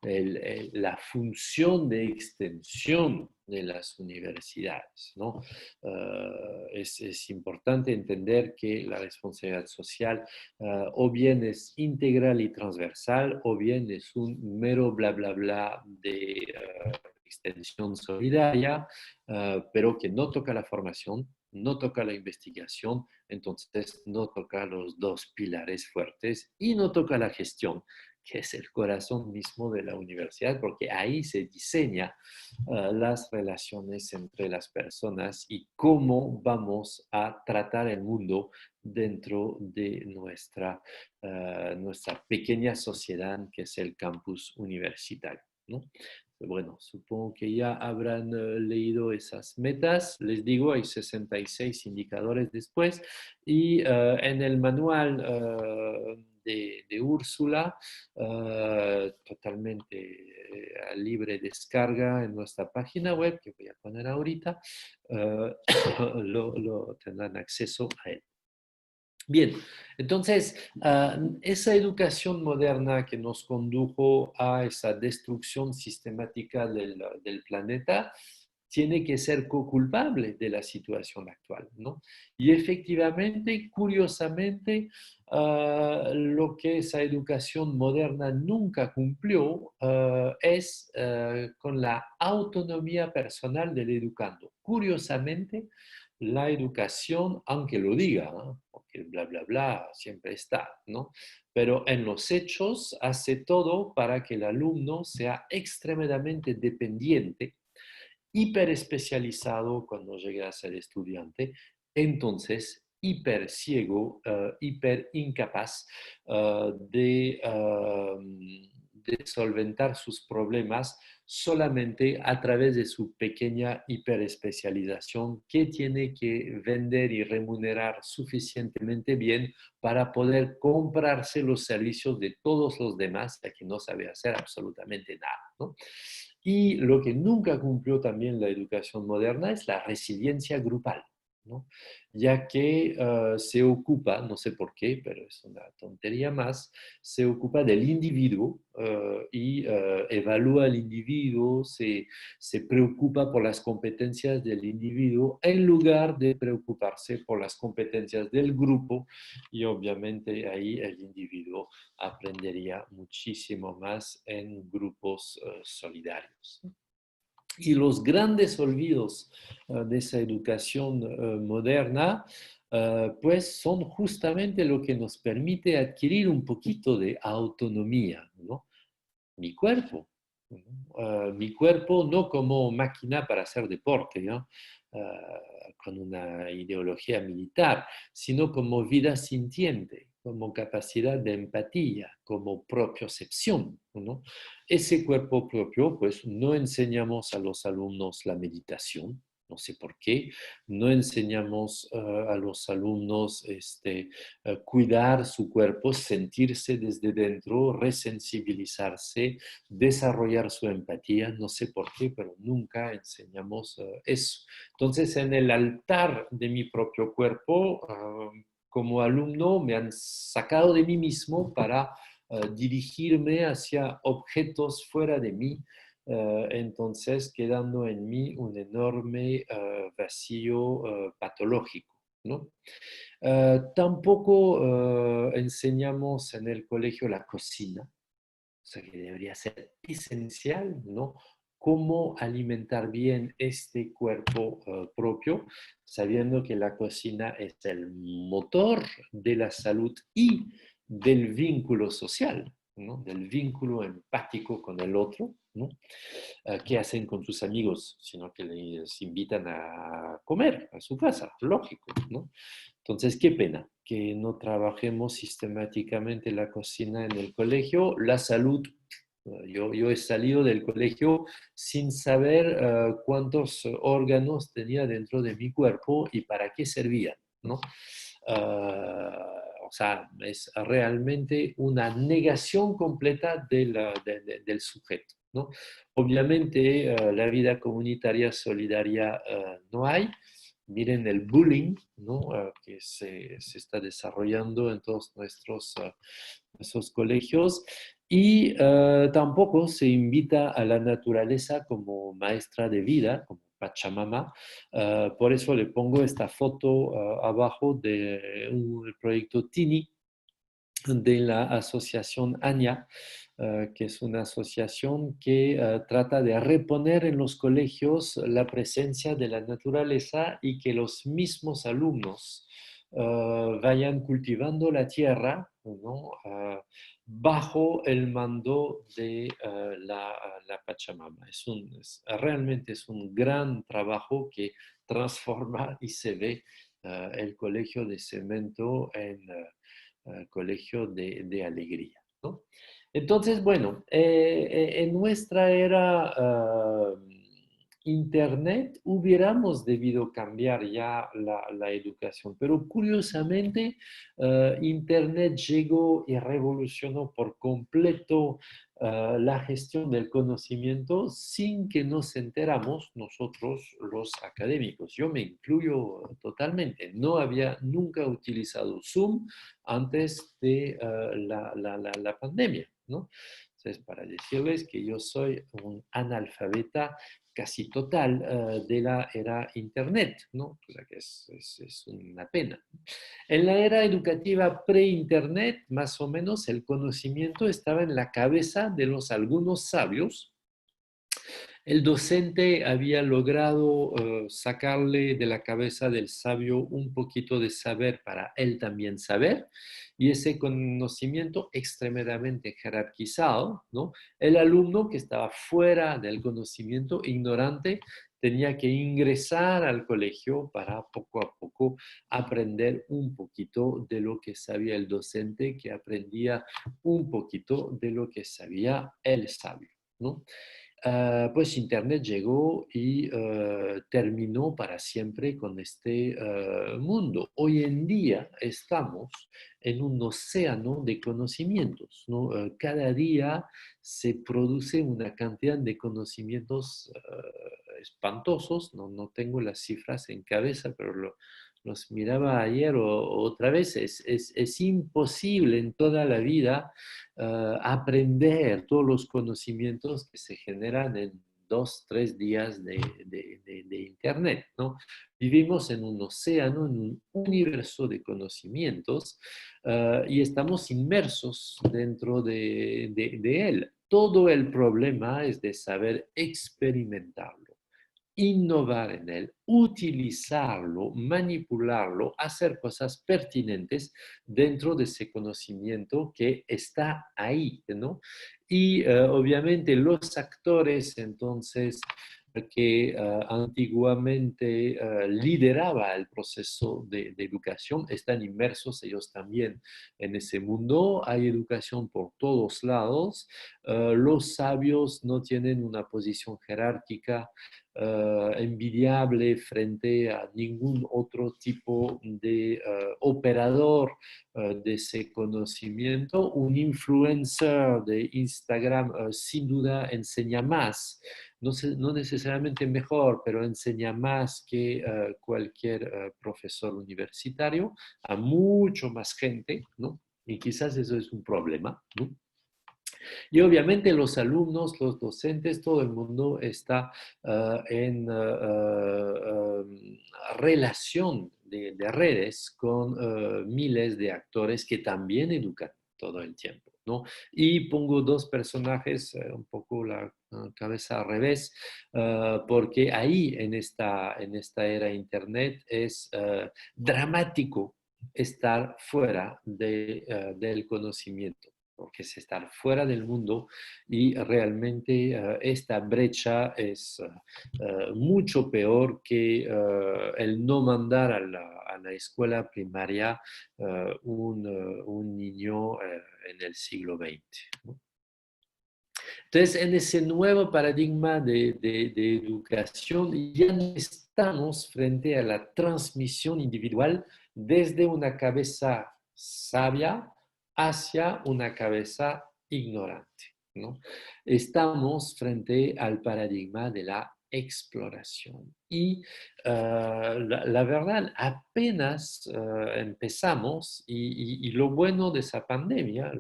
la función de extensión de las universidades, ¿no? Es importante entender que la responsabilidad social o bien es integral y transversal o bien es un mero bla bla bla de extensión solidaria, pero que no toca la formación, no toca la investigación, entonces no toca los dos pilares fuertes y no toca la gestión, que es el corazón mismo de la universidad, porque ahí se diseña las relaciones entre las personas y cómo vamos a tratar el mundo dentro de nuestra pequeña sociedad que es el campus universitario, ¿no? Bueno, supongo que ya habrán leído esas metas. Les digo, hay 66 indicadores después. Y en el manual de Úrsula, totalmente a libre descarga en nuestra página web, que voy a poner ahorita, lo tendrán acceso a él. Bien, entonces, esa educación moderna que nos condujo a esa destrucción sistemática del planeta tiene que ser co-culpable de la situación actual, ¿no? Y efectivamente, curiosamente, lo que esa educación moderna nunca cumplió es con la autonomía personal del educando. Curiosamente, la educación, aunque lo diga, ¿no? Porque el bla, bla, bla siempre está, ¿no? Pero en los hechos hace todo para que el alumno sea extremadamente dependiente, hiperespecializado cuando llegue a ser estudiante, entonces hiper ciego, hiper incapaz de solventar sus problemas solamente a través de su pequeña hiperespecialización que tiene que vender y remunerar suficientemente bien para poder comprarse los servicios de todos los demás, ya que no sabe hacer absolutamente nada, ¿no? Y lo que nunca cumplió también la educación moderna es la resiliencia grupal, ¿no? Ya que se ocupa, no sé por qué, pero es una tontería más, se ocupa del individuo y evalúa al individuo, se preocupa por las competencias del individuo en lugar de preocuparse por las competencias del grupo, y obviamente ahí el individuo aprendería muchísimo más en grupos solidarios. Y los grandes olvidos de esa educación moderna, pues son justamente lo que nos permite adquirir un poquito de autonomía, ¿no? Mi cuerpo, ¿no? Mi cuerpo no como máquina para hacer deporte, ¿no? Con una ideología militar, sino como vida sintiente, como capacidad de empatía, como propiocepción, ¿no? Ese cuerpo propio, pues no enseñamos a los alumnos la meditación, no sé por qué, no enseñamos a los alumnos cuidar su cuerpo, sentirse desde dentro, resensibilizarse, desarrollar su empatía, no sé por qué, pero nunca enseñamos eso. Entonces, en el altar de mi propio cuerpo, como alumno, me han sacado de mí mismo para dirigirme hacia objetos fuera de mí, entonces quedando en mí un enorme vacío patológico, ¿no? Tampoco enseñamos en el colegio la cocina, o sea que debería ser esencial, ¿no? Cómo alimentar bien este cuerpo propio, sabiendo que la cocina es el motor de la salud y del vínculo social, ¿no? Del vínculo empático con el otro, ¿no? ¿Qué hacen con sus amigos? Sino que les invitan a comer a su casa, lógico, ¿no? Entonces, qué pena que no trabajemos sistemáticamente la cocina en el colegio. La salud, yo he salido del colegio sin saber cuántos órganos tenía dentro de mi cuerpo y para qué servían, ¿no? O sea, es realmente una negación completa del sujeto, ¿no? Obviamente, la vida comunitaria solidaria no hay. Miren el bullying, ¿no? Que se está desarrollando en todos nuestros colegios, y tampoco se invita a la naturaleza como maestra de vida, como Pachamama. Por eso le pongo esta foto abajo de un proyecto TINI de la asociación ANIA, que es una asociación que trata de reponer en los colegios la presencia de la naturaleza y que los mismos alumnos vayan cultivando la tierra, ¿no? Bajo el mando de la Pachamama. Realmente es un gran trabajo que transforma y se ve el colegio de cemento en colegio de alegría, ¿no? Entonces, bueno, en nuestra era Internet hubiéramos debido cambiar ya la educación, pero curiosamente Internet llegó y revolucionó por completo la gestión del conocimiento sin que nos enteramos nosotros los académicos. Yo me incluyo totalmente. No había nunca utilizado Zoom antes de la pandemia, ¿no? Entonces, para decirles que yo soy un analfabeta casi total de la era Internet, ¿no? O sea que es una pena. En la era educativa pre-Internet, más o menos, el conocimiento estaba en la cabeza de los algunos sabios. El docente había logrado sacarle de la cabeza del sabio un poquito de saber para él también saber, y ese conocimiento extremadamente jerarquizado, ¿no? El alumno que estaba fuera del conocimiento, ignorante, tenía que ingresar al colegio para poco a poco aprender un poquito de lo que sabía el docente, que aprendía un poquito de lo que sabía el sabio, ¿no? Pues Internet llegó y terminó para siempre con este mundo. Hoy en día estamos en un océano de conocimientos, ¿no? Cada día se produce una cantidad de conocimientos espantosos, no tengo las cifras en cabeza, pero los miraba ayer o otra vez. Es imposible en toda la vida aprender todos los conocimientos que se generan en 2, 3 días de Internet, ¿no? Vivimos en un océano, en un universo de conocimientos y estamos inmersos dentro de él. Todo el problema es de saber experimentarlo, innovar en él, utilizarlo, manipularlo, hacer cosas pertinentes dentro de ese conocimiento que está ahí, ¿no? Y obviamente los actores entonces que antiguamente lideraba el proceso de educación, están inmersos ellos también en ese mundo. Hay educación por todos lados. Los sabios no tienen una posición jerárquica envidiable frente a ningún otro tipo de operador de ese conocimiento. Un influencer de Instagram sin duda enseña más, no necesariamente mejor, pero enseña más que cualquier profesor universitario a mucho más gente, ¿no? Y quizás eso es un problema, ¿no? Y obviamente los alumnos, los docentes, todo el mundo está en relación de redes con miles de actores que también educan todo el tiempo, ¿no? Y pongo dos personajes, un poco la cabeza al revés, porque ahí en esta era Internet es dramático estar fuera del conocimiento, porque es estar fuera del mundo y realmente esta brecha es mucho peor que el no mandar a la escuela primaria un niño en el siglo XX, ¿no? Entonces, en ese nuevo paradigma de educación, ya no estamos frente a la transmisión individual desde una cabeza sabia hacia una cabeza ignorante, ¿no? Estamos frente al paradigma de la exploración. Y la verdad, apenas empezamos, y lo bueno de esa pandemia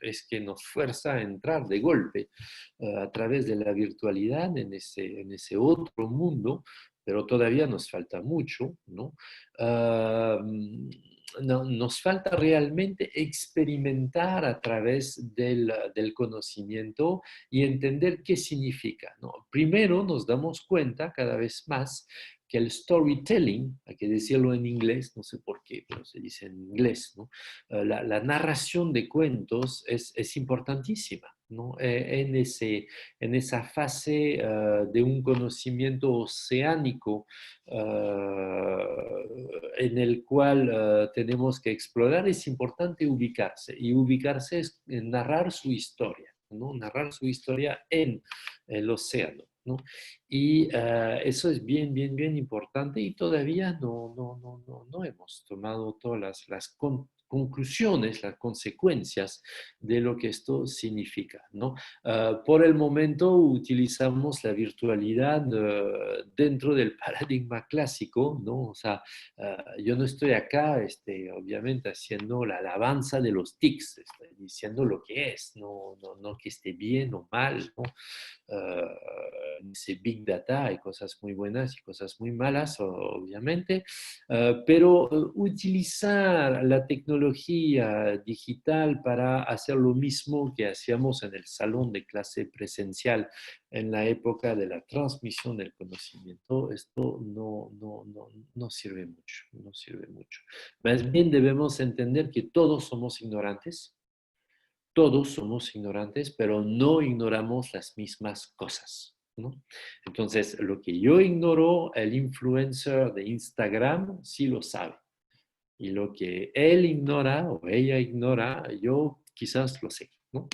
es que nos fuerza a entrar de golpe a través de la virtualidad en ese otro mundo, pero todavía nos falta mucho, ¿no? nos falta realmente experimentar a través del conocimiento y entender qué significa, ¿no? Primero nos damos cuenta cada vez más que el storytelling, hay que decirlo en inglés, no sé por qué, pero se dice en inglés, ¿no? La narración de cuentos es importantísima, ¿no? En esa fase de un conocimiento oceánico en el cual tenemos que explorar, es importante ubicarse. Y ubicarse es narrar su historia, ¿no? Narrar su historia en el océano, ¿no? Y eso es bien, bien, bien importante y todavía no hemos tomado todas las conclusiones, las consecuencias de lo que esto significa, ¿no? Por el momento utilizamos la virtualidad dentro del paradigma clásico, ¿no? O sea, yo no estoy acá, obviamente, haciendo la alabanza de los TICs, estoy diciendo lo que es, no que esté bien o mal, ¿no? Dice Big Data, hay cosas muy buenas y cosas muy malas, obviamente, pero utilizar la tecnología digital para hacer lo mismo que hacíamos en el salón de clase presencial en la época de la transmisión del conocimiento, esto no sirve mucho, no sirve mucho. Más bien debemos entender que todos somos ignorantes, pero no ignoramos las mismas cosas, ¿no? Entonces, lo que yo ignoro, el influencer de Instagram sí lo sabe. Y lo que él ignora o ella ignora, yo quizás lo sé, ¿no?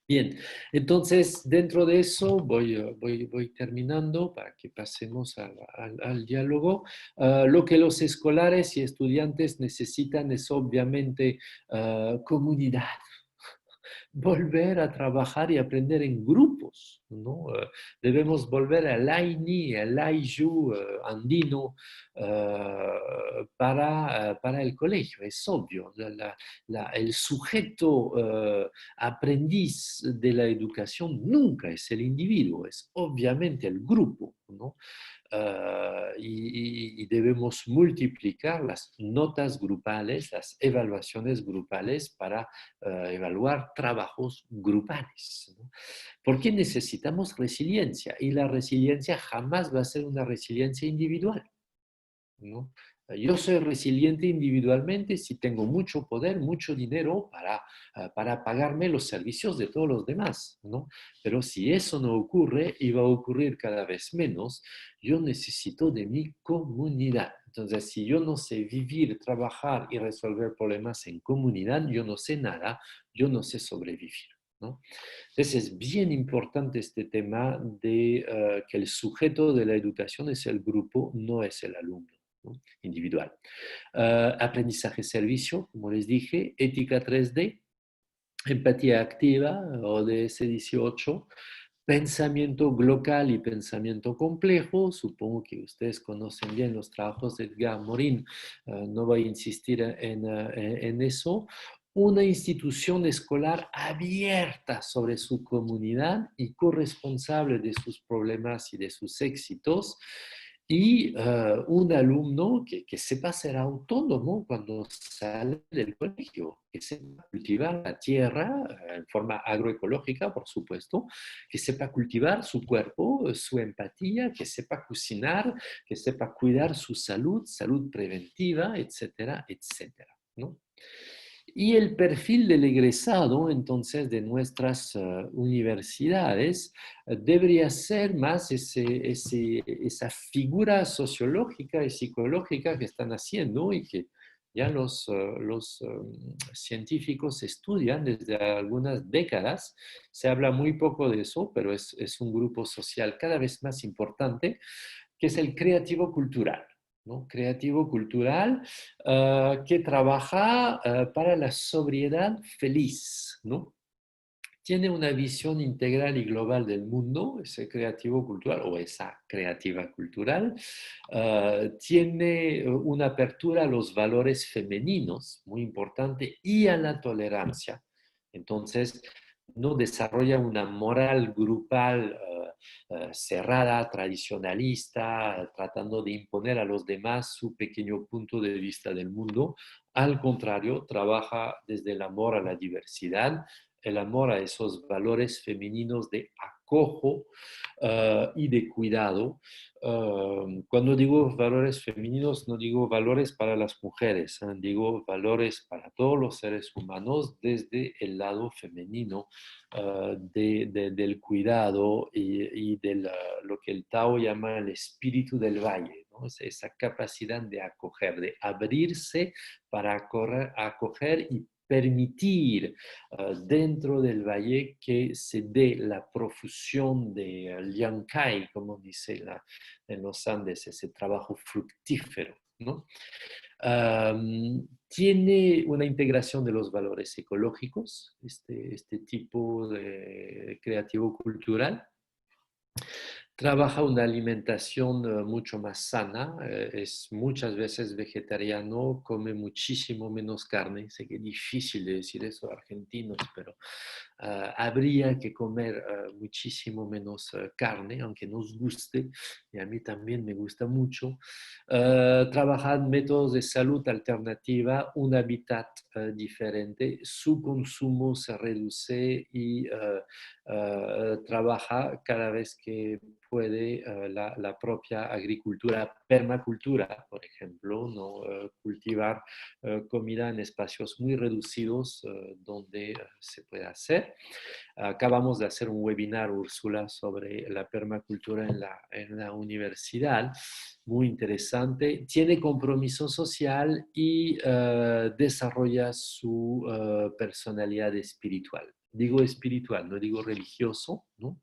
Bien, entonces dentro de eso voy terminando para que pasemos al diálogo. Lo que los escolares y estudiantes necesitan es obviamente comunidad, volver a trabajar y aprender en grupos, ¿no? Debemos volver al AINI, al AIJU andino para el colegio, es obvio. El sujeto aprendiz de la educación nunca es el individuo, es obviamente el grupo, ¿no? Y debemos multiplicar las notas grupales, las evaluaciones grupales para evaluar trabajos grupales, ¿no? Porque necesitamos resiliencia y la resiliencia jamás va a ser una resiliencia individual, ¿no? Yo soy resiliente individualmente si tengo mucho poder, mucho dinero para pagarme los servicios de todos los demás, ¿no? Pero si eso no ocurre, y va a ocurrir cada vez menos, yo necesito de mi comunidad. Entonces, si yo no sé vivir, trabajar y resolver problemas en comunidad, yo no sé nada, yo no sé sobrevivir, ¿no? Entonces, es bien importante este tema de que el sujeto de la educación es el grupo, no es el alumno, ¿no? Individual. Aprendizaje-servicio, como les dije, ética 3D, empatía activa, ODS 18, pensamiento glocal y pensamiento complejo. Supongo que ustedes conocen bien los trabajos de Edgar Morin, no voy a insistir en eso. Una institución escolar abierta sobre su comunidad y corresponsable de sus problemas y de sus éxitos. Y un alumno que sepa ser autónomo cuando sale del colegio, que sepa cultivar la tierra en forma agroecológica, por supuesto, que sepa cultivar su cuerpo, su empatía, que sepa cocinar, que sepa cuidar su salud, salud preventiva, etcétera, etcétera, ¿no? Y el perfil del egresado, entonces, de nuestras universidades debería ser más esa figura sociológica y psicológica que están haciendo y que ya los científicos estudian desde algunas décadas. Se habla muy poco de eso, pero es un grupo social cada vez más importante, que es el creativo cultural, ¿no? Creativo cultural que trabaja para la sobriedad feliz, ¿no? Tiene una visión integral y global del mundo, ese creativo cultural o esa creativa cultural. Tiene una apertura a los valores femeninos, muy importante, y a la tolerancia. Entonces, no desarrolla una moral grupal cerrada, tradicionalista, tratando de imponer a los demás su pequeño punto de vista del mundo. Al contrario, trabaja desde el amor a la diversidad, el amor a esos valores femeninos de acojo y de cuidado. Cuando digo valores femeninos, no digo valores para las mujeres, digo valores para todos los seres humanos desde el lado femenino del cuidado y de lo que el Tao llama el espíritu del valle, ¿no? Esa capacidad de acoger, de abrirse para acoger y permitir dentro del valle que se dé la profusión de Liang Kai, como dice en los Andes, ese trabajo fructífero, ¿no? Tiene una integración de los valores ecológicos, este tipo de creativo cultural. Trabaja una alimentación mucho más sana, es muchas veces vegetariano, come muchísimo menos carne. Sé que es difícil de decir eso a argentinos, pero habría que comer muchísimo menos carne, aunque nos guste, y a mí también me gusta mucho. Trabajar métodos de salud alternativa, un hábitat diferente, su consumo se reduce y trabaja cada vez que puede la propia agricultura, permacultura, por ejemplo, ¿no? Cultivar comida en espacios muy reducidos donde se puede hacer. Acabamos de hacer un webinar, Úrsula, sobre la permacultura en la universidad, muy interesante. Tiene compromiso social y desarrolla su personalidad espiritual. Digo espiritual, no digo religioso, ¿no?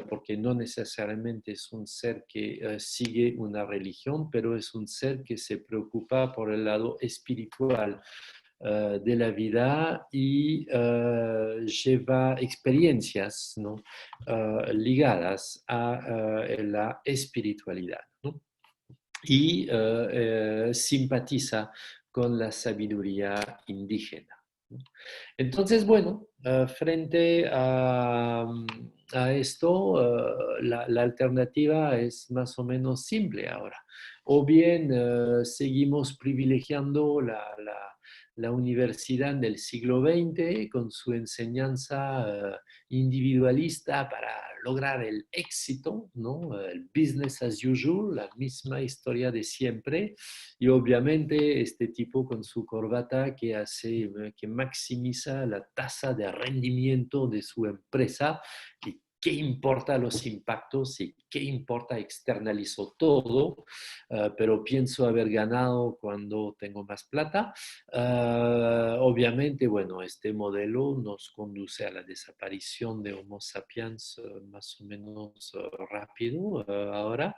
Porque no necesariamente es un ser que sigue una religión, pero es un ser que se preocupa por el lado espiritual de la vida y lleva experiencias, ¿no? Ligadas a la espiritualidad, ¿no? Y simpatiza con la sabiduría indígena. Entonces, bueno, frente a esto, la alternativa es más o menos simple ahora. O bien seguimos privilegiando la universidad del siglo XX con su enseñanza individualista para lograr el éxito, ¿no? El business as usual, la misma historia de siempre, y obviamente este tipo con su corbata que maximiza la tasa de rendimiento de su empresa. Y qué importa los impactos y qué importa, externalizo todo, pero pienso haber ganado cuando tengo más plata. Obviamente, bueno, este modelo nos conduce a la desaparición de Homo sapiens más o menos rápido ahora.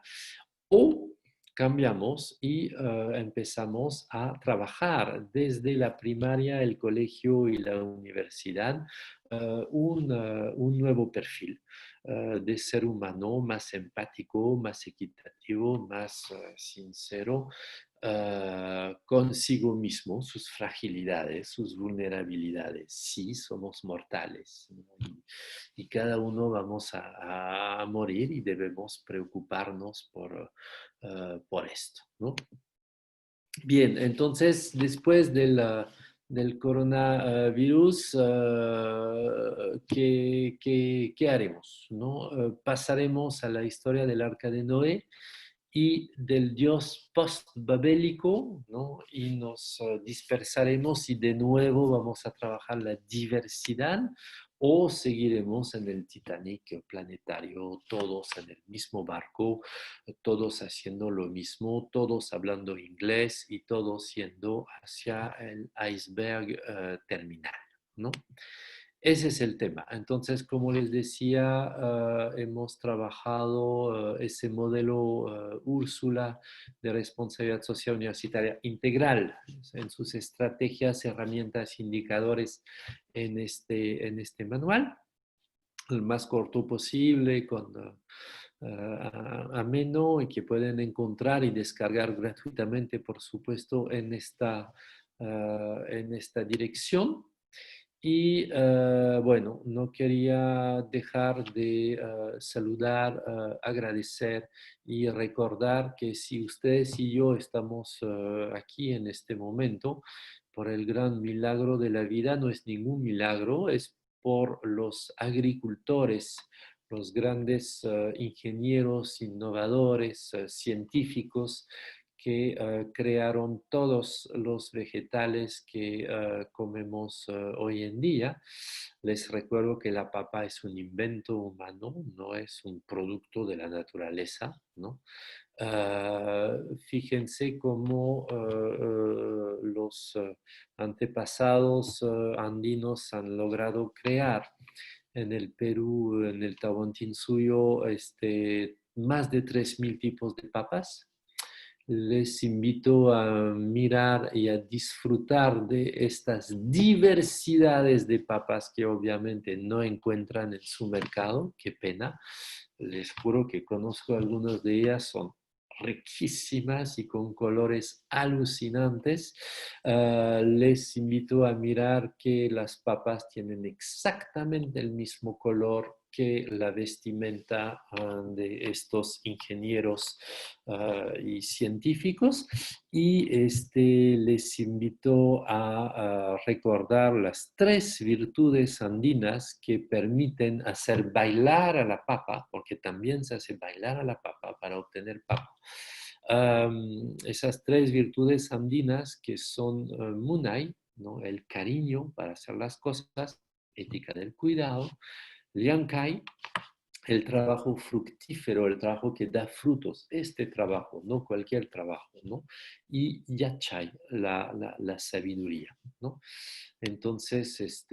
O cambiamos y empezamos a trabajar desde la primaria, el colegio y la universidad un nuevo perfil de ser humano más empático, más equitativo, más sincero consigo mismo, sus fragilidades, sus vulnerabilidades. Sí, somos mortales, ¿no? Y cada uno vamos a morir y debemos preocuparnos por esto, ¿no? Bien, entonces después del coronavirus, ¿qué haremos? ¿No? Pasaremos a la historia del Arca de Noé y del Dios post-babélico, ¿no? Y nos dispersaremos y de nuevo vamos a trabajar la diversidad, o seguiremos en el Titanic planetario, todos en el mismo barco, todos haciendo lo mismo, todos hablando inglés y todos yendo hacia el iceberg terminal, ¿no? Ese es el tema. Entonces, como les decía, hemos trabajado ese modelo Úrsula de responsabilidad social universitaria integral en sus estrategias, herramientas, indicadores en este manual, el más corto posible, con ameno, y que pueden encontrar y descargar gratuitamente, por supuesto, en esta dirección. Y bueno, no quería dejar de saludar, agradecer y recordar que si ustedes y yo estamos aquí en este momento, por el gran milagro de la vida, no es ningún milagro, es por los agricultores, los grandes ingenieros, innovadores, científicos que crearon todos los vegetales que comemos hoy en día. Les recuerdo que la papa es un invento humano, no es un producto de la naturaleza, ¿no? Fíjense cómo los antepasados andinos han logrado crear en el Perú, en el Tahuantinsuyo, más de 3.000 tipos de papas. Les invito a mirar y a disfrutar de estas diversidades de papas que obviamente no encuentran en su mercado. Qué pena. Les juro que conozco algunas de ellas, son riquísimas y con colores alucinantes. Les invito a mirar que las papas tienen exactamente el mismo color que la vestimenta de estos ingenieros y científicos, y les invito a recordar las 3 virtudes andinas que permiten hacer bailar a la papa, porque también se hace bailar a la papa para obtener papa. Esas 3 virtudes andinas que son Munay, ¿no? El cariño para hacer las cosas, ética del cuidado; Liankai, el trabajo fructífero, el trabajo que da frutos, este trabajo, no cualquier trabajo, ¿no? Y Yachay, la sabiduría, ¿no? Entonces,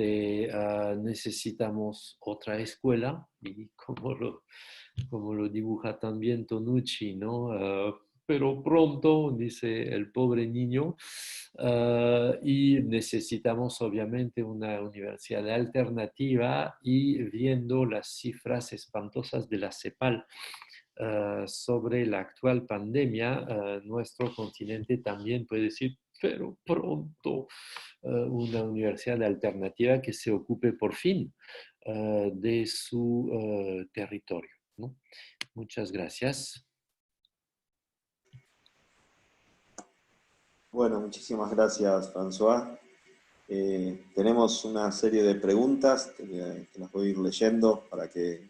necesitamos otra escuela, y como lo dibuja también Tonucci, ¿no? Pero pronto, dice el pobre niño, y necesitamos obviamente una universidad alternativa, y viendo las cifras espantosas de la CEPAL sobre la actual pandemia, nuestro continente también puede decir, pero pronto, una universidad alternativa que se ocupe por fin de su territorio, ¿no? Muchas gracias. Bueno, muchísimas gracias, François. Tenemos una serie de preguntas que las voy a ir leyendo para que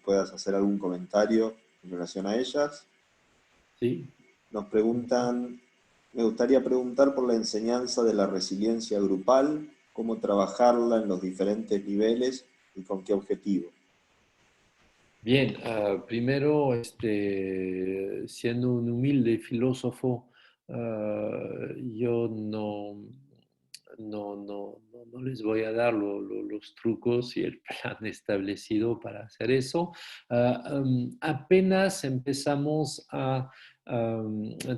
puedas hacer algún comentario en relación a ellas. Sí. Nos preguntan, me gustaría preguntar por la enseñanza de la resiliencia grupal, cómo trabajarla en los diferentes niveles y con qué objetivo. Bien, primero, siendo un humilde filósofo, yo no les voy a dar los trucos y el plan establecido para hacer eso. Apenas empezamos a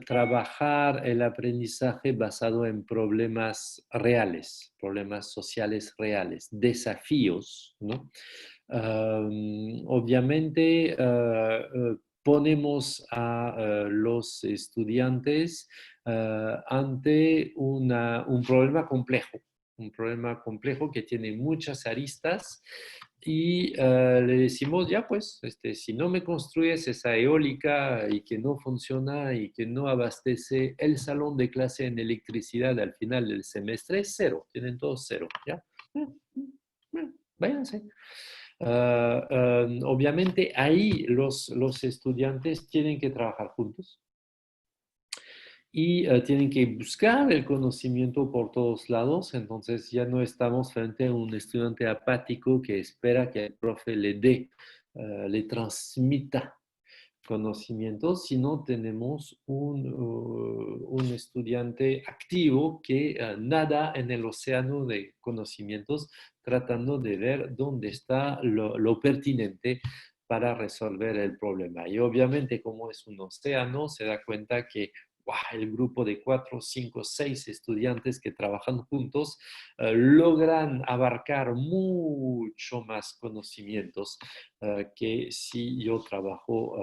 trabajar el aprendizaje basado en problemas reales, problemas sociales reales, desafíos, ¿no? Obviamente, ponemos a los estudiantes ante un problema complejo que tiene muchas aristas, y le decimos, ya pues, si no me construyes esa eólica y que no funciona y que no abastece el salón de clase en electricidad al final del semestre, es cero, tienen todos cero, ¿ya? Váyanse. Obviamente ahí los estudiantes tienen que trabajar juntos y tienen que buscar el conocimiento por todos lados. Entonces ya no estamos frente a un estudiante apático que espera que el profe le transmita conocimientos, sino tenemos un estudiante activo que nada en el océano de conocimientos, tratando de ver dónde está lo pertinente para resolver el problema. Y obviamente, como es un océano, se da cuenta que el grupo de 4, 5, 6 estudiantes que trabajan juntos logran abarcar mucho más conocimientos que si yo trabajo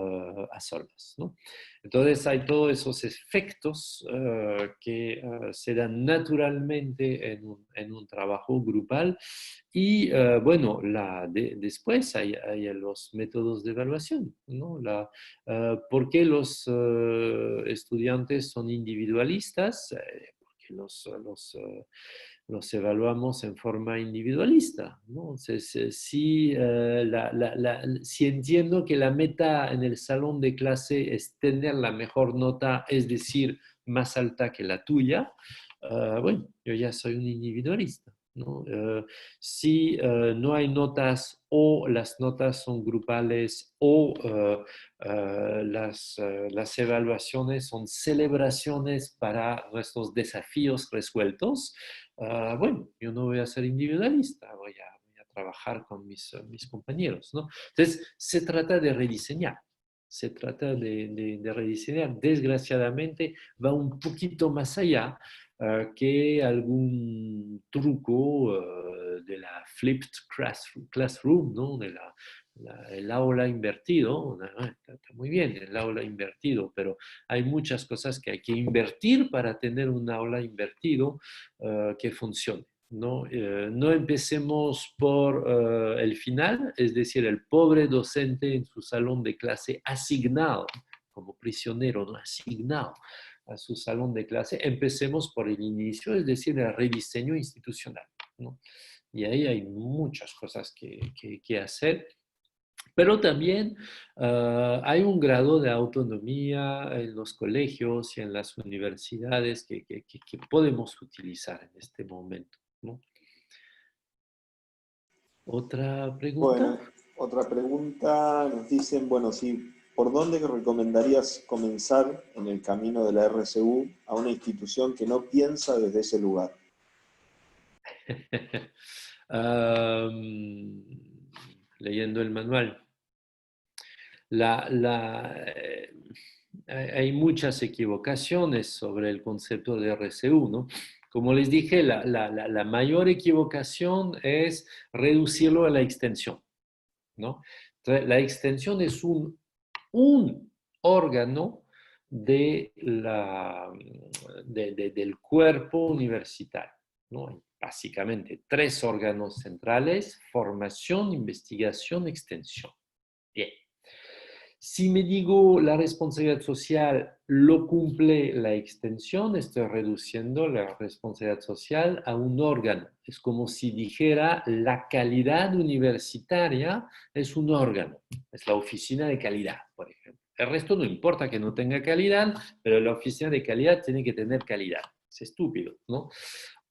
a solas, ¿no? Entonces hay todos esos efectos que se dan naturalmente en un trabajo grupal y bueno, después hay los métodos de evaluación, ¿no? ¿Por qué los estudiantes son individualistas? Porque los evaluamos en forma individualista, ¿no? Entonces, si entiendo que la meta en el salón de clase es tener la mejor nota, es decir, más alta que la tuya, bueno, yo ya soy un individualista, ¿no? Si no hay notas o las notas son grupales o las evaluaciones son celebraciones para nuestros desafíos resueltos, bueno, yo no voy a ser individualista, voy a trabajar con mis compañeros, ¿no? Entonces, se trata de rediseñar. Se trata de rediseñar. Desgraciadamente, va un poquito más allá que algún truco de la flipped classroom, ¿no? El aula invertido. Está muy bien el aula invertido, pero hay muchas cosas que hay que invertir para tener un aula invertido que funcione. No, no empecemos por el final, es decir, el pobre docente en su salón de clase asignado, como prisionero, ¿no? Asignado a su salón de clase. Empecemos por el inicio, es decir, el rediseño institucional, ¿no? Y ahí hay muchas cosas que hacer. Pero también hay un grado de autonomía en los colegios y en las universidades que podemos utilizar en este momento, ¿no? ¿Otra pregunta? Bueno, otra pregunta, nos dicen, bueno, sí, ¿por dónde recomendarías comenzar en el camino de la RCU a una institución que no piensa desde ese lugar? um, Leyendo el manual. Hay muchas equivocaciones sobre el concepto de RCU, ¿no? Como les dije, la mayor equivocación es reducirlo a la extensión, ¿no? Entonces, la extensión es un órgano del cuerpo universitario, ¿no? Hay básicamente 3 órganos centrales: formación, investigación, extensión. Bien. Si me digo la responsabilidad social lo cumple la extensión, estoy reduciendo la responsabilidad social a un órgano. Es como si dijera la calidad universitaria es un órgano, es la oficina de calidad, por ejemplo. El resto no importa que no tenga calidad, pero la oficina de calidad tiene que tener calidad. Es estúpido, ¿no?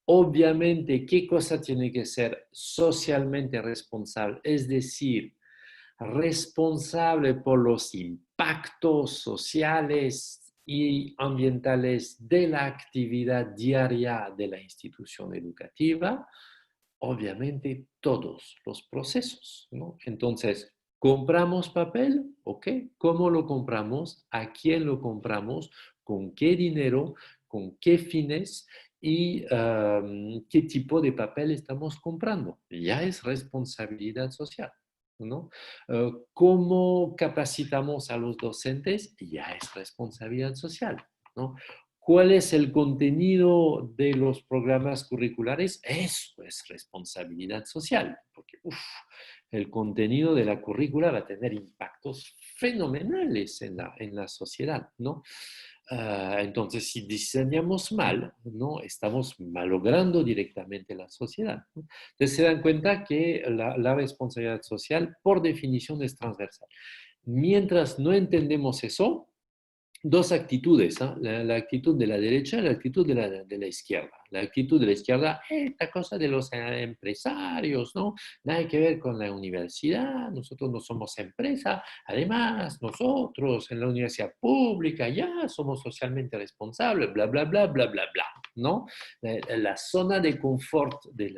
Obviamente, ¿qué cosa tiene que ser socialmente responsable? Es decir, responsable por los impactos sociales y ambientales de la actividad diaria de la institución educativa, obviamente todos los procesos, ¿no? Entonces, ¿compramos papel? ¿Ok? ¿Cómo lo compramos? ¿A quién lo compramos? ¿Con qué dinero? ¿Con qué fines? ¿Y qué tipo de papel estamos comprando? Ya es responsabilidad social, ¿no? ¿Cómo capacitamos a los docentes? Ya es responsabilidad social, ¿no? ¿Cuál es el contenido de los programas curriculares? Eso es responsabilidad social, porque el contenido de la currícula va a tener impactos fenomenales en la sociedad, ¿no? Entonces, si diseñamos mal, ¿no? Estamos malogrando directamente la sociedad, ¿no? Entonces, se dan cuenta que la responsabilidad social, por definición, es transversal. Mientras no entendemos eso, 2 actitudes, ¿eh? La actitud de la derecha y la actitud de la izquierda. La actitud de la izquierda, esta cosa de los empresarios, ¿no? Nada que ver con la universidad, nosotros no somos empresa, además nosotros en la universidad pública ya somos socialmente responsables, bla, bla, bla, bla, bla, bla, ¿no? La zona de confort de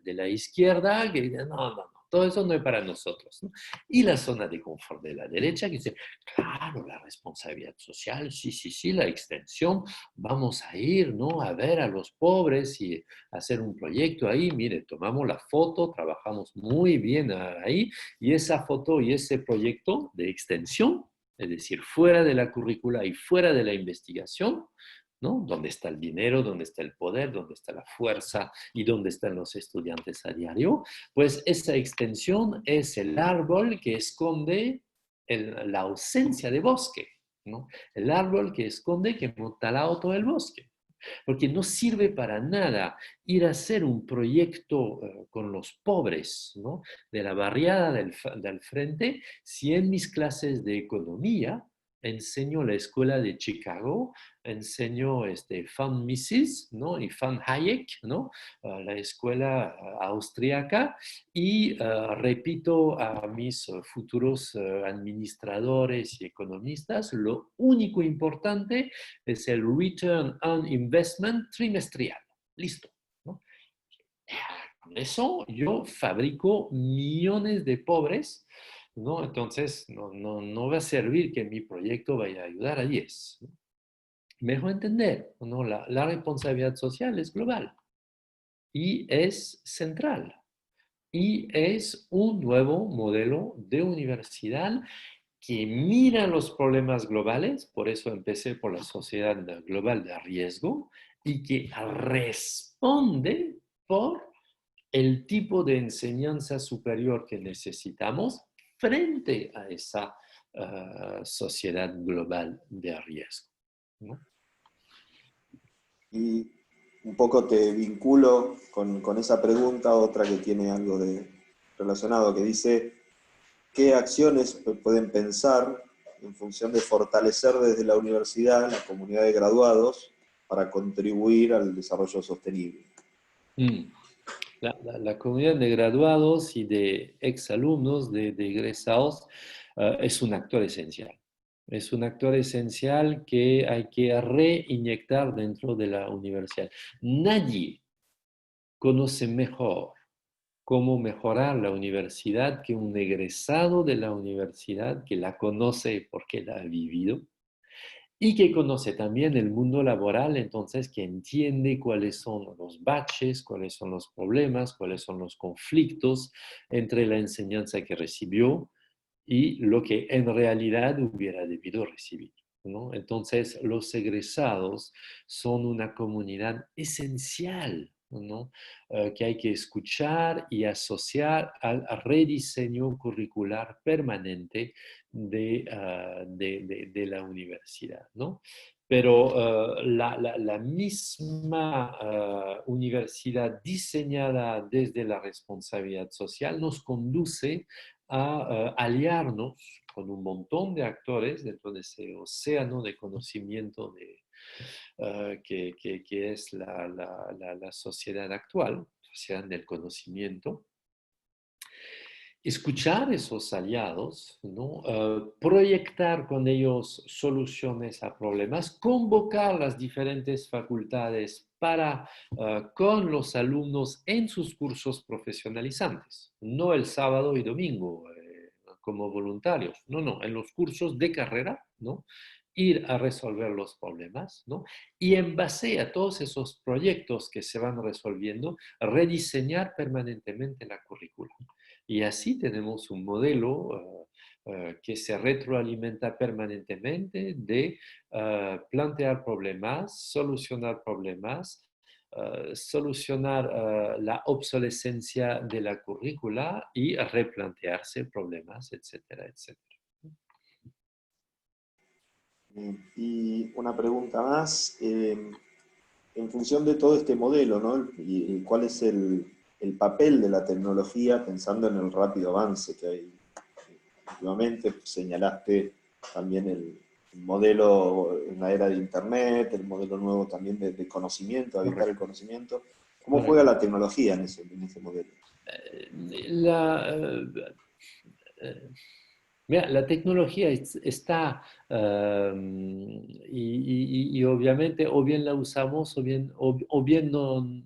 la izquierda, que dice, no, no, no. todo eso no es para nosotros, ¿no? Y la zona de confort de la derecha que dice, claro, la responsabilidad social, sí, sí, sí, la extensión, vamos a ir, ¿no? A ver a los pobres y hacer un proyecto ahí, mire, tomamos la foto, trabajamos muy bien ahí, y esa foto y ese proyecto de extensión, es decir, fuera de la currícula y fuera de la investigación, ¿no? ¿Dónde está el dinero? ¿Dónde está el poder? ¿Dónde está la fuerza? ¿Y dónde están los estudiantes a diario? Pues esa extensión es el árbol que esconde la ausencia de bosque, ¿no? El árbol que esconde que hemos talado todo el bosque. Porque no sirve para nada ir a hacer un proyecto con los pobres, ¿no? De la barriada del frente si en mis clases de economía enseño la escuela de Chicago, enseño Von Mises, ¿no? Y Von Hayek, ¿no? La escuela austríaca, y repito a mis futuros administradores y economistas, lo único importante es el Return on Investment trimestrial. Listo, ¿no? Con eso yo fabrico millones de pobres, ¿no? Entonces no va a servir que mi proyecto vaya a ayudar a 10, ¿no? Mejor entender, ¿no? La responsabilidad social es global y es central. Y es un nuevo modelo de universidad que mira los problemas globales, por eso empecé por la sociedad global de riesgo, y que responde por el tipo de enseñanza superior que necesitamos frente a esa sociedad global de riesgo, ¿no? Y un poco te vinculo con esa pregunta, otra que tiene algo relacionado, que dice, ¿qué acciones pueden pensar en función de fortalecer desde la universidad la comunidad de graduados para contribuir al desarrollo sostenible? La comunidad de graduados y de exalumnos, de egresados, es un actor esencial. Es un actor esencial que hay que reinyectar dentro de la universidad. Nadie conoce mejor cómo mejorar la universidad que un egresado de la universidad que la conoce porque la ha vivido y que conoce también el mundo laboral, entonces que entiende cuáles son los baches, cuáles son los problemas, cuáles son los conflictos entre la enseñanza que recibió y lo que en realidad hubiera debido recibir, ¿no? Entonces, los egresados son una comunidad esencial, ¿no? Que hay que escuchar y asociar al rediseño curricular permanente de la universidad, ¿no? Pero la misma universidad diseñada desde la responsabilidad social nos conduce a aliarnos con un montón de actores dentro de ese océano de conocimiento que es la sociedad actual, sociedad del conocimiento. Escuchar esos aliados, ¿no? Proyectar con ellos soluciones a problemas, convocar las diferentes facultades para, con los alumnos en sus cursos profesionalizantes, no el sábado y domingo como voluntarios, no, en los cursos de carrera, ¿no? Ir a resolver los problemas, ¿no? Y en base a todos esos proyectos que se van resolviendo, rediseñar permanentemente la currícula. Y así tenemos un modelo que se retroalimenta permanentemente de plantear problemas, solucionar la obsolescencia de la currícula y replantearse problemas, etcétera, etcétera. Y una pregunta más, en función de todo este modelo, ¿no? Y cuál es el papel de la tecnología pensando en el rápido avance que hay últimamente. Señalaste también el modelo en la era de Internet, el modelo nuevo también de conocimiento, habitar el conocimiento. ¿Cómo juega Correcto. la tecnología en ese modelo? La, Mira, la tecnología está, y obviamente o bien la usamos o bien no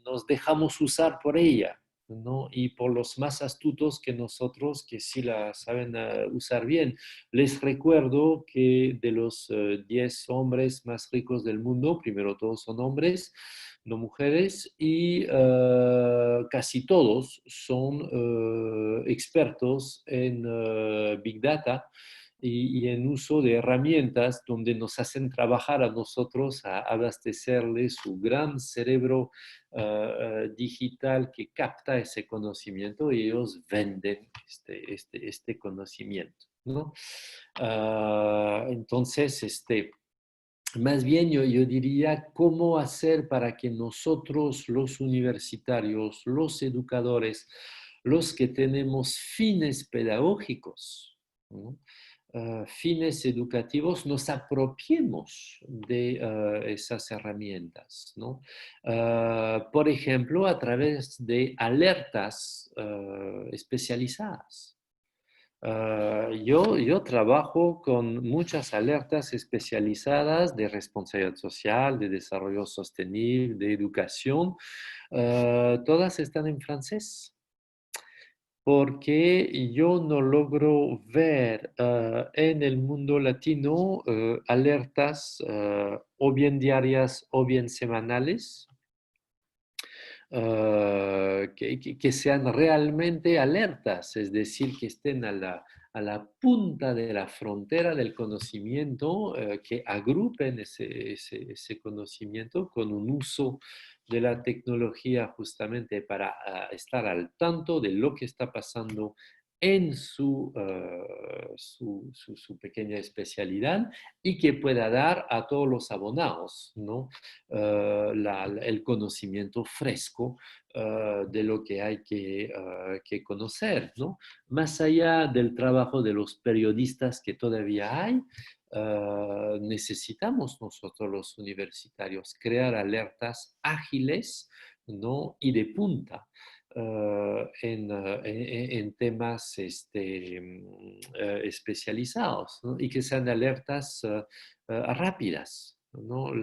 nos dejamos usar por ella, ¿no? Y por los más astutos que nosotros, que sí la saben usar bien. Les recuerdo que de los 10 hombres más ricos del mundo, primero todos son hombres, no mujeres, y casi todos son expertos en Big Data y en uso de herramientas donde nos hacen trabajar a nosotros a abastecerle su gran cerebro digital que capta ese conocimiento y ellos venden este conocimiento, ¿no? Entonces, más bien yo diría cómo hacer para que nosotros, los universitarios, los educadores, los que tenemos fines pedagógicos, ¿no? Fines educativos, nos apropiemos de esas herramientas, ¿no? Por ejemplo, a través de alertas especializadas. Yo trabajo con muchas alertas especializadas de responsabilidad social, de desarrollo sostenible, de educación. Todas están en francés porque yo no logro ver en el mundo latino alertas o bien diarias o bien semanales que sean realmente alertas, es decir, que estén a la punta de la frontera del conocimiento, que agrupen ese conocimiento con un uso de la tecnología justamente para estar al tanto de lo que está pasando en su pequeña especialidad y que pueda dar a todos los abonados, ¿no? El conocimiento fresco de lo que hay que conocer, ¿no? Más allá del trabajo de los periodistas que todavía hay, necesitamos nosotros los universitarios crear alertas ágiles, ¿no? Y de punta. En temas especializados, ¿no? Y que sean alertas rápidas. No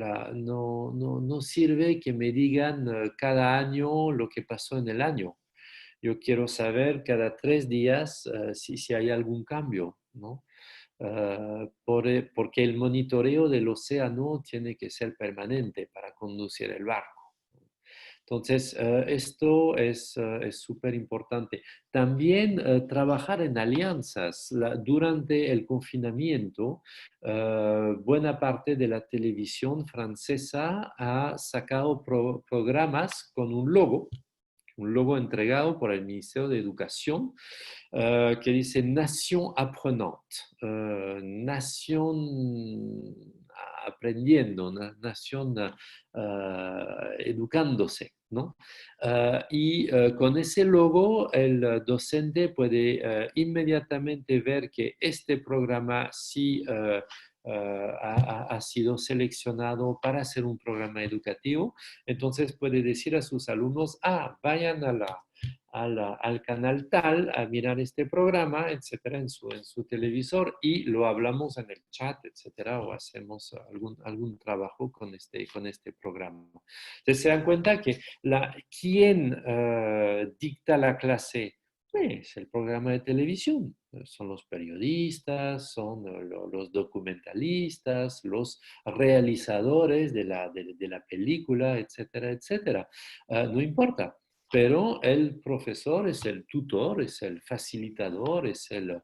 sirve que me digan cada año lo que pasó en el año. Yo quiero saber cada 3 días si hay algún cambio, ¿no? Porque el monitoreo del océano tiene que ser permanente para conducir el barco. Entonces, esto es súper importante. También trabajar en alianzas. Durante el confinamiento, buena parte de la televisión francesa ha sacado programas con un logo entregado por el Ministerio de Educación, que dice Nation apprenante, nación aprendiendo, nación educándose, ¿no? Y con ese logo el docente puede inmediatamente ver que este programa sí ha sido seleccionado para ser un programa educativo. Entonces puede decir a sus alumnos, vayan al canal tal a mirar este programa, etcétera, en su televisor y lo hablamos en el chat, etcétera, o hacemos algún trabajo con este programa. Entonces se dan cuenta que quien dicta la clase es el programa de televisión. Son los periodistas, son los documentalistas, los realizadores de la película, etcétera, etcétera. No importa. Pero el profesor es el tutor, es el facilitador, es el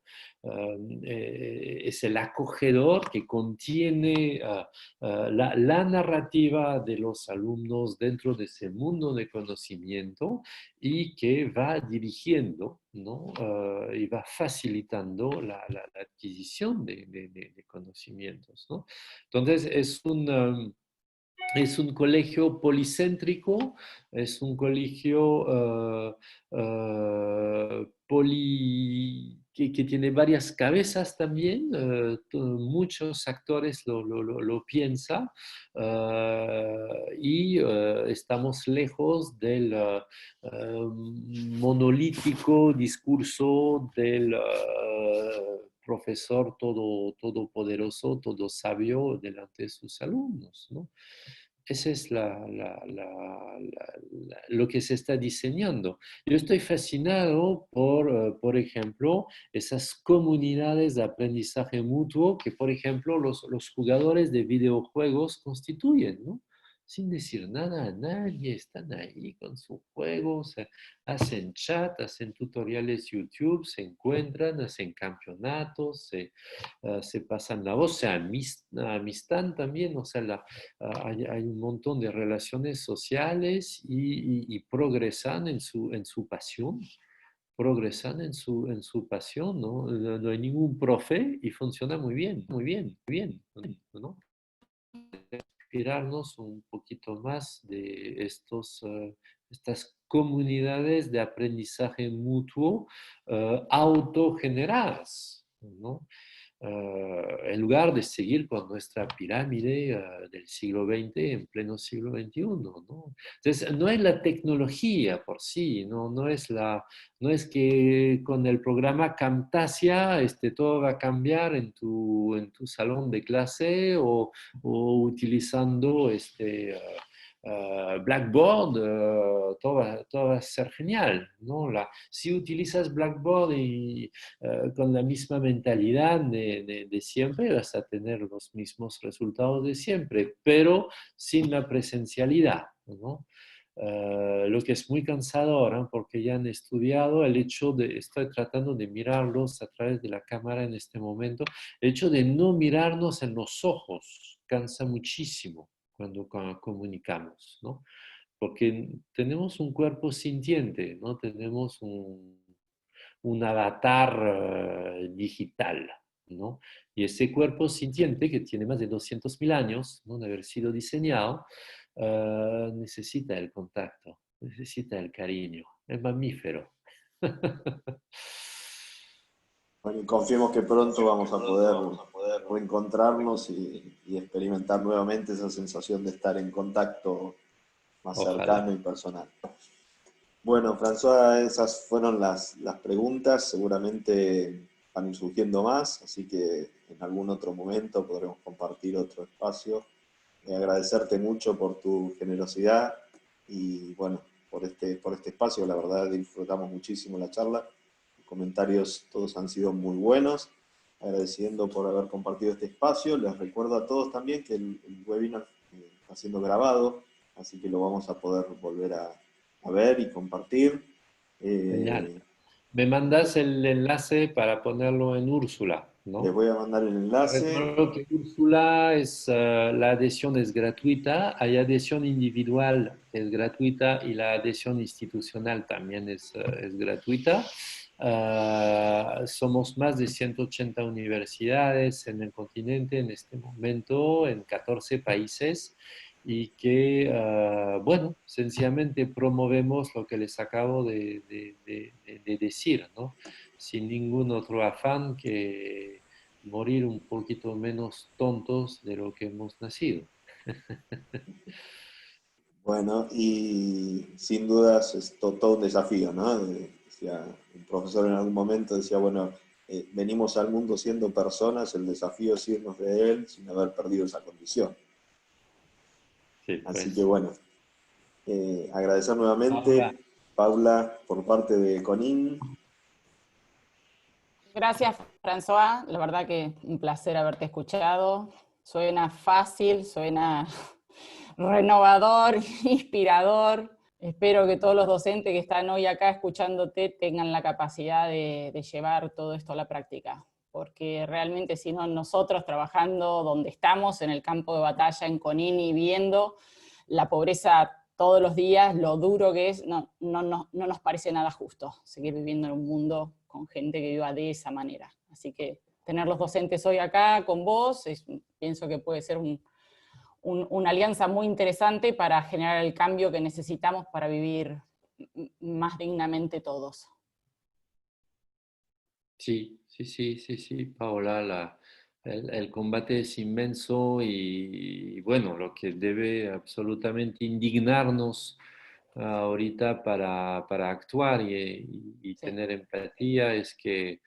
acogedor que contiene la narrativa de los alumnos dentro de ese mundo de conocimiento y que va dirigiendo, ¿no? Y va facilitando la adquisición de conocimientos, ¿no? Entonces, es un colegio policéntrico, es un colegio que tiene varias cabezas también, muchos actores lo piensan y estamos lejos del monolítico discurso del profesor todopoderoso, todo sabio delante de sus alumnos, ¿no? esa es lo que se está diseñando. Yo estoy fascinado por ejemplo, esas comunidades de aprendizaje mutuo que, por ejemplo, los jugadores de videojuegos constituyen, ¿no? Sin decir nada a nadie, están ahí con su juego, hacen chat, hacen tutoriales YouTube, se encuentran, hacen campeonatos, se pasan la voz, se amistan también, o sea, hay un montón de relaciones sociales y progresan en su pasión, progresan en su pasión, ¿no? No hay ningún profe y funciona muy bien, muy bien, muy bien, ¿no? Inspirarnos un poquito más de estas comunidades de aprendizaje mutuo autogeneradas, ¿no? En lugar de seguir con nuestra pirámide del siglo XX en pleno siglo XXI, ¿no? Entonces, no es la tecnología por sí, no es que con el programa Camtasia todo va a cambiar en tu salón de clase o utilizando Blackboard, todo va a ser genial, ¿no? Si utilizas Blackboard con la misma mentalidad de siempre, vas a tener los mismos resultados de siempre, pero sin la presencialidad, ¿no? Lo que es muy cansador, ¿no? Porque ya han estudiado el hecho de, estoy tratando de mirarlos a través de la cámara en este momento, el hecho de no mirarnos en los ojos cansa muchísimo cuando comunicamos, ¿no? Porque tenemos un cuerpo sintiente, ¿no? Tenemos un avatar digital, ¿no? Y ese cuerpo sintiente, que tiene más de 200.000 años, ¿no?, de haber sido diseñado, necesita el contacto, necesita el cariño, es mamífero. Bueno, y confiemos que pronto vamos a poder reencontrarnos y experimentar nuevamente esa sensación de estar en contacto más Ojalá. cercano y personal. Bueno, François, esas fueron las preguntas. Seguramente van a ir surgiendo más, así que en algún otro momento podremos compartir otro espacio. Agradecerte mucho por tu generosidad y bueno, por este espacio. La verdad disfrutamos muchísimo la charla. Los comentarios todos han sido muy buenos. Agradeciendo por haber compartido este espacio. Les recuerdo a todos también que el webinar está siendo grabado, así que lo vamos a poder volver a ver y compartir. Genial. Eh, Me mandas el enlace para ponerlo en Úrsula, Les ¿no? voy a mandar el enlace. Recuerdo que Úrsula la adhesión es gratuita, hay adhesión individual que es gratuita y la adhesión institucional también es gratuita. Somos más de 180 universidades en el continente en este momento, en 14 países, y que, bueno, sencillamente promovemos lo que les acabo de decir, ¿no? Sin ningún otro afán que morir un poquito menos tontos de lo que hemos nacido. Bueno, y sin dudas es todo un desafío, ¿no? Decía, un profesor en algún momento decía, bueno, venimos al mundo siendo personas, el desafío es irnos de él sin haber perdido esa condición. Sí, Así que pues. bueno, agradecer Ahora, nuevamente, Paula, por parte de Conin. Gracias, François. La verdad que un placer haberte escuchado. Suena fácil, suena renovador, inspirador. Espero que todos los docentes que están hoy acá escuchándote tengan la capacidad de llevar todo esto a la práctica, porque realmente si no, nosotros trabajando donde estamos, en el campo de batalla, en Conini, viendo la pobreza todos los días, lo duro que es, no nos parece nada justo seguir viviendo en un mundo con gente que viva de esa manera. Así que tener los docentes hoy acá con vos, pienso que puede ser una alianza muy interesante para generar el cambio que necesitamos para vivir más dignamente todos. sí, sí, sí, sí, sí, Paola, el combate es inmenso y, bueno, lo que debe absolutamente indignarnos ahorita para actuar y Sí, tener empatía es que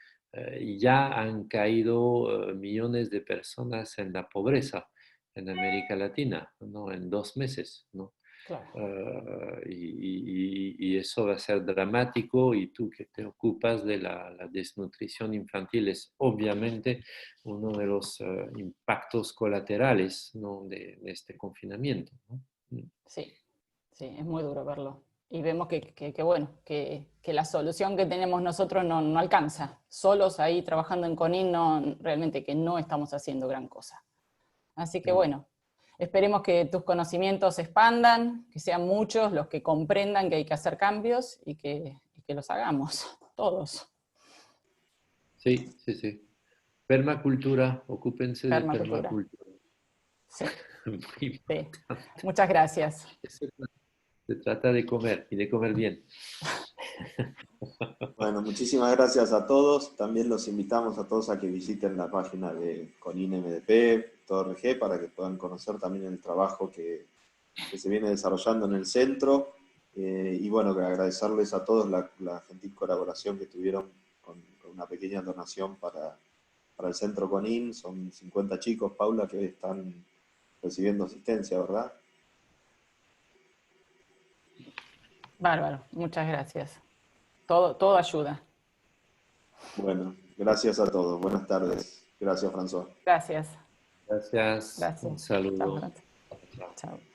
ya han caído millones de personas en la pobreza en América Latina, ¿no? En 2 meses, ¿no? Claro. Y eso va a ser dramático, y tú que te ocupas de la desnutrición infantil es obviamente uno de los impactos colaterales, ¿no? de este confinamiento, ¿no? Sí, sí, es muy duro verlo. Y vemos bueno, que la solución que tenemos nosotros no alcanza. Solos ahí trabajando en CONIN realmente que no estamos haciendo gran cosa. Así que bueno, esperemos que tus conocimientos se expandan, que sean muchos los que comprendan que hay que hacer cambios y que los hagamos, todos. Sí, sí, sí. Permacultura, ocúpense de Permacultura. permacultura. Sí, Muy sí. importante. Muchas gracias. Se trata de comer, y de comer bien. Bueno, muchísimas gracias a todos. También los invitamos a todos a que visiten la página de CONIN MDP.org para que puedan conocer también el trabajo que se viene desarrollando en el centro. Y bueno, que agradecerles a todos la gentil colaboración que tuvieron con una pequeña donación para el centro CONIN. Son 50 chicos, Paula, que están recibiendo asistencia, ¿verdad? Bárbaro, muchas gracias. Todo ayuda. Bueno, gracias a todos. Buenas tardes. Gracias, François. Gracias. Gracias, un Gracias. Chao, saludo. Francisco. Chao. Chao.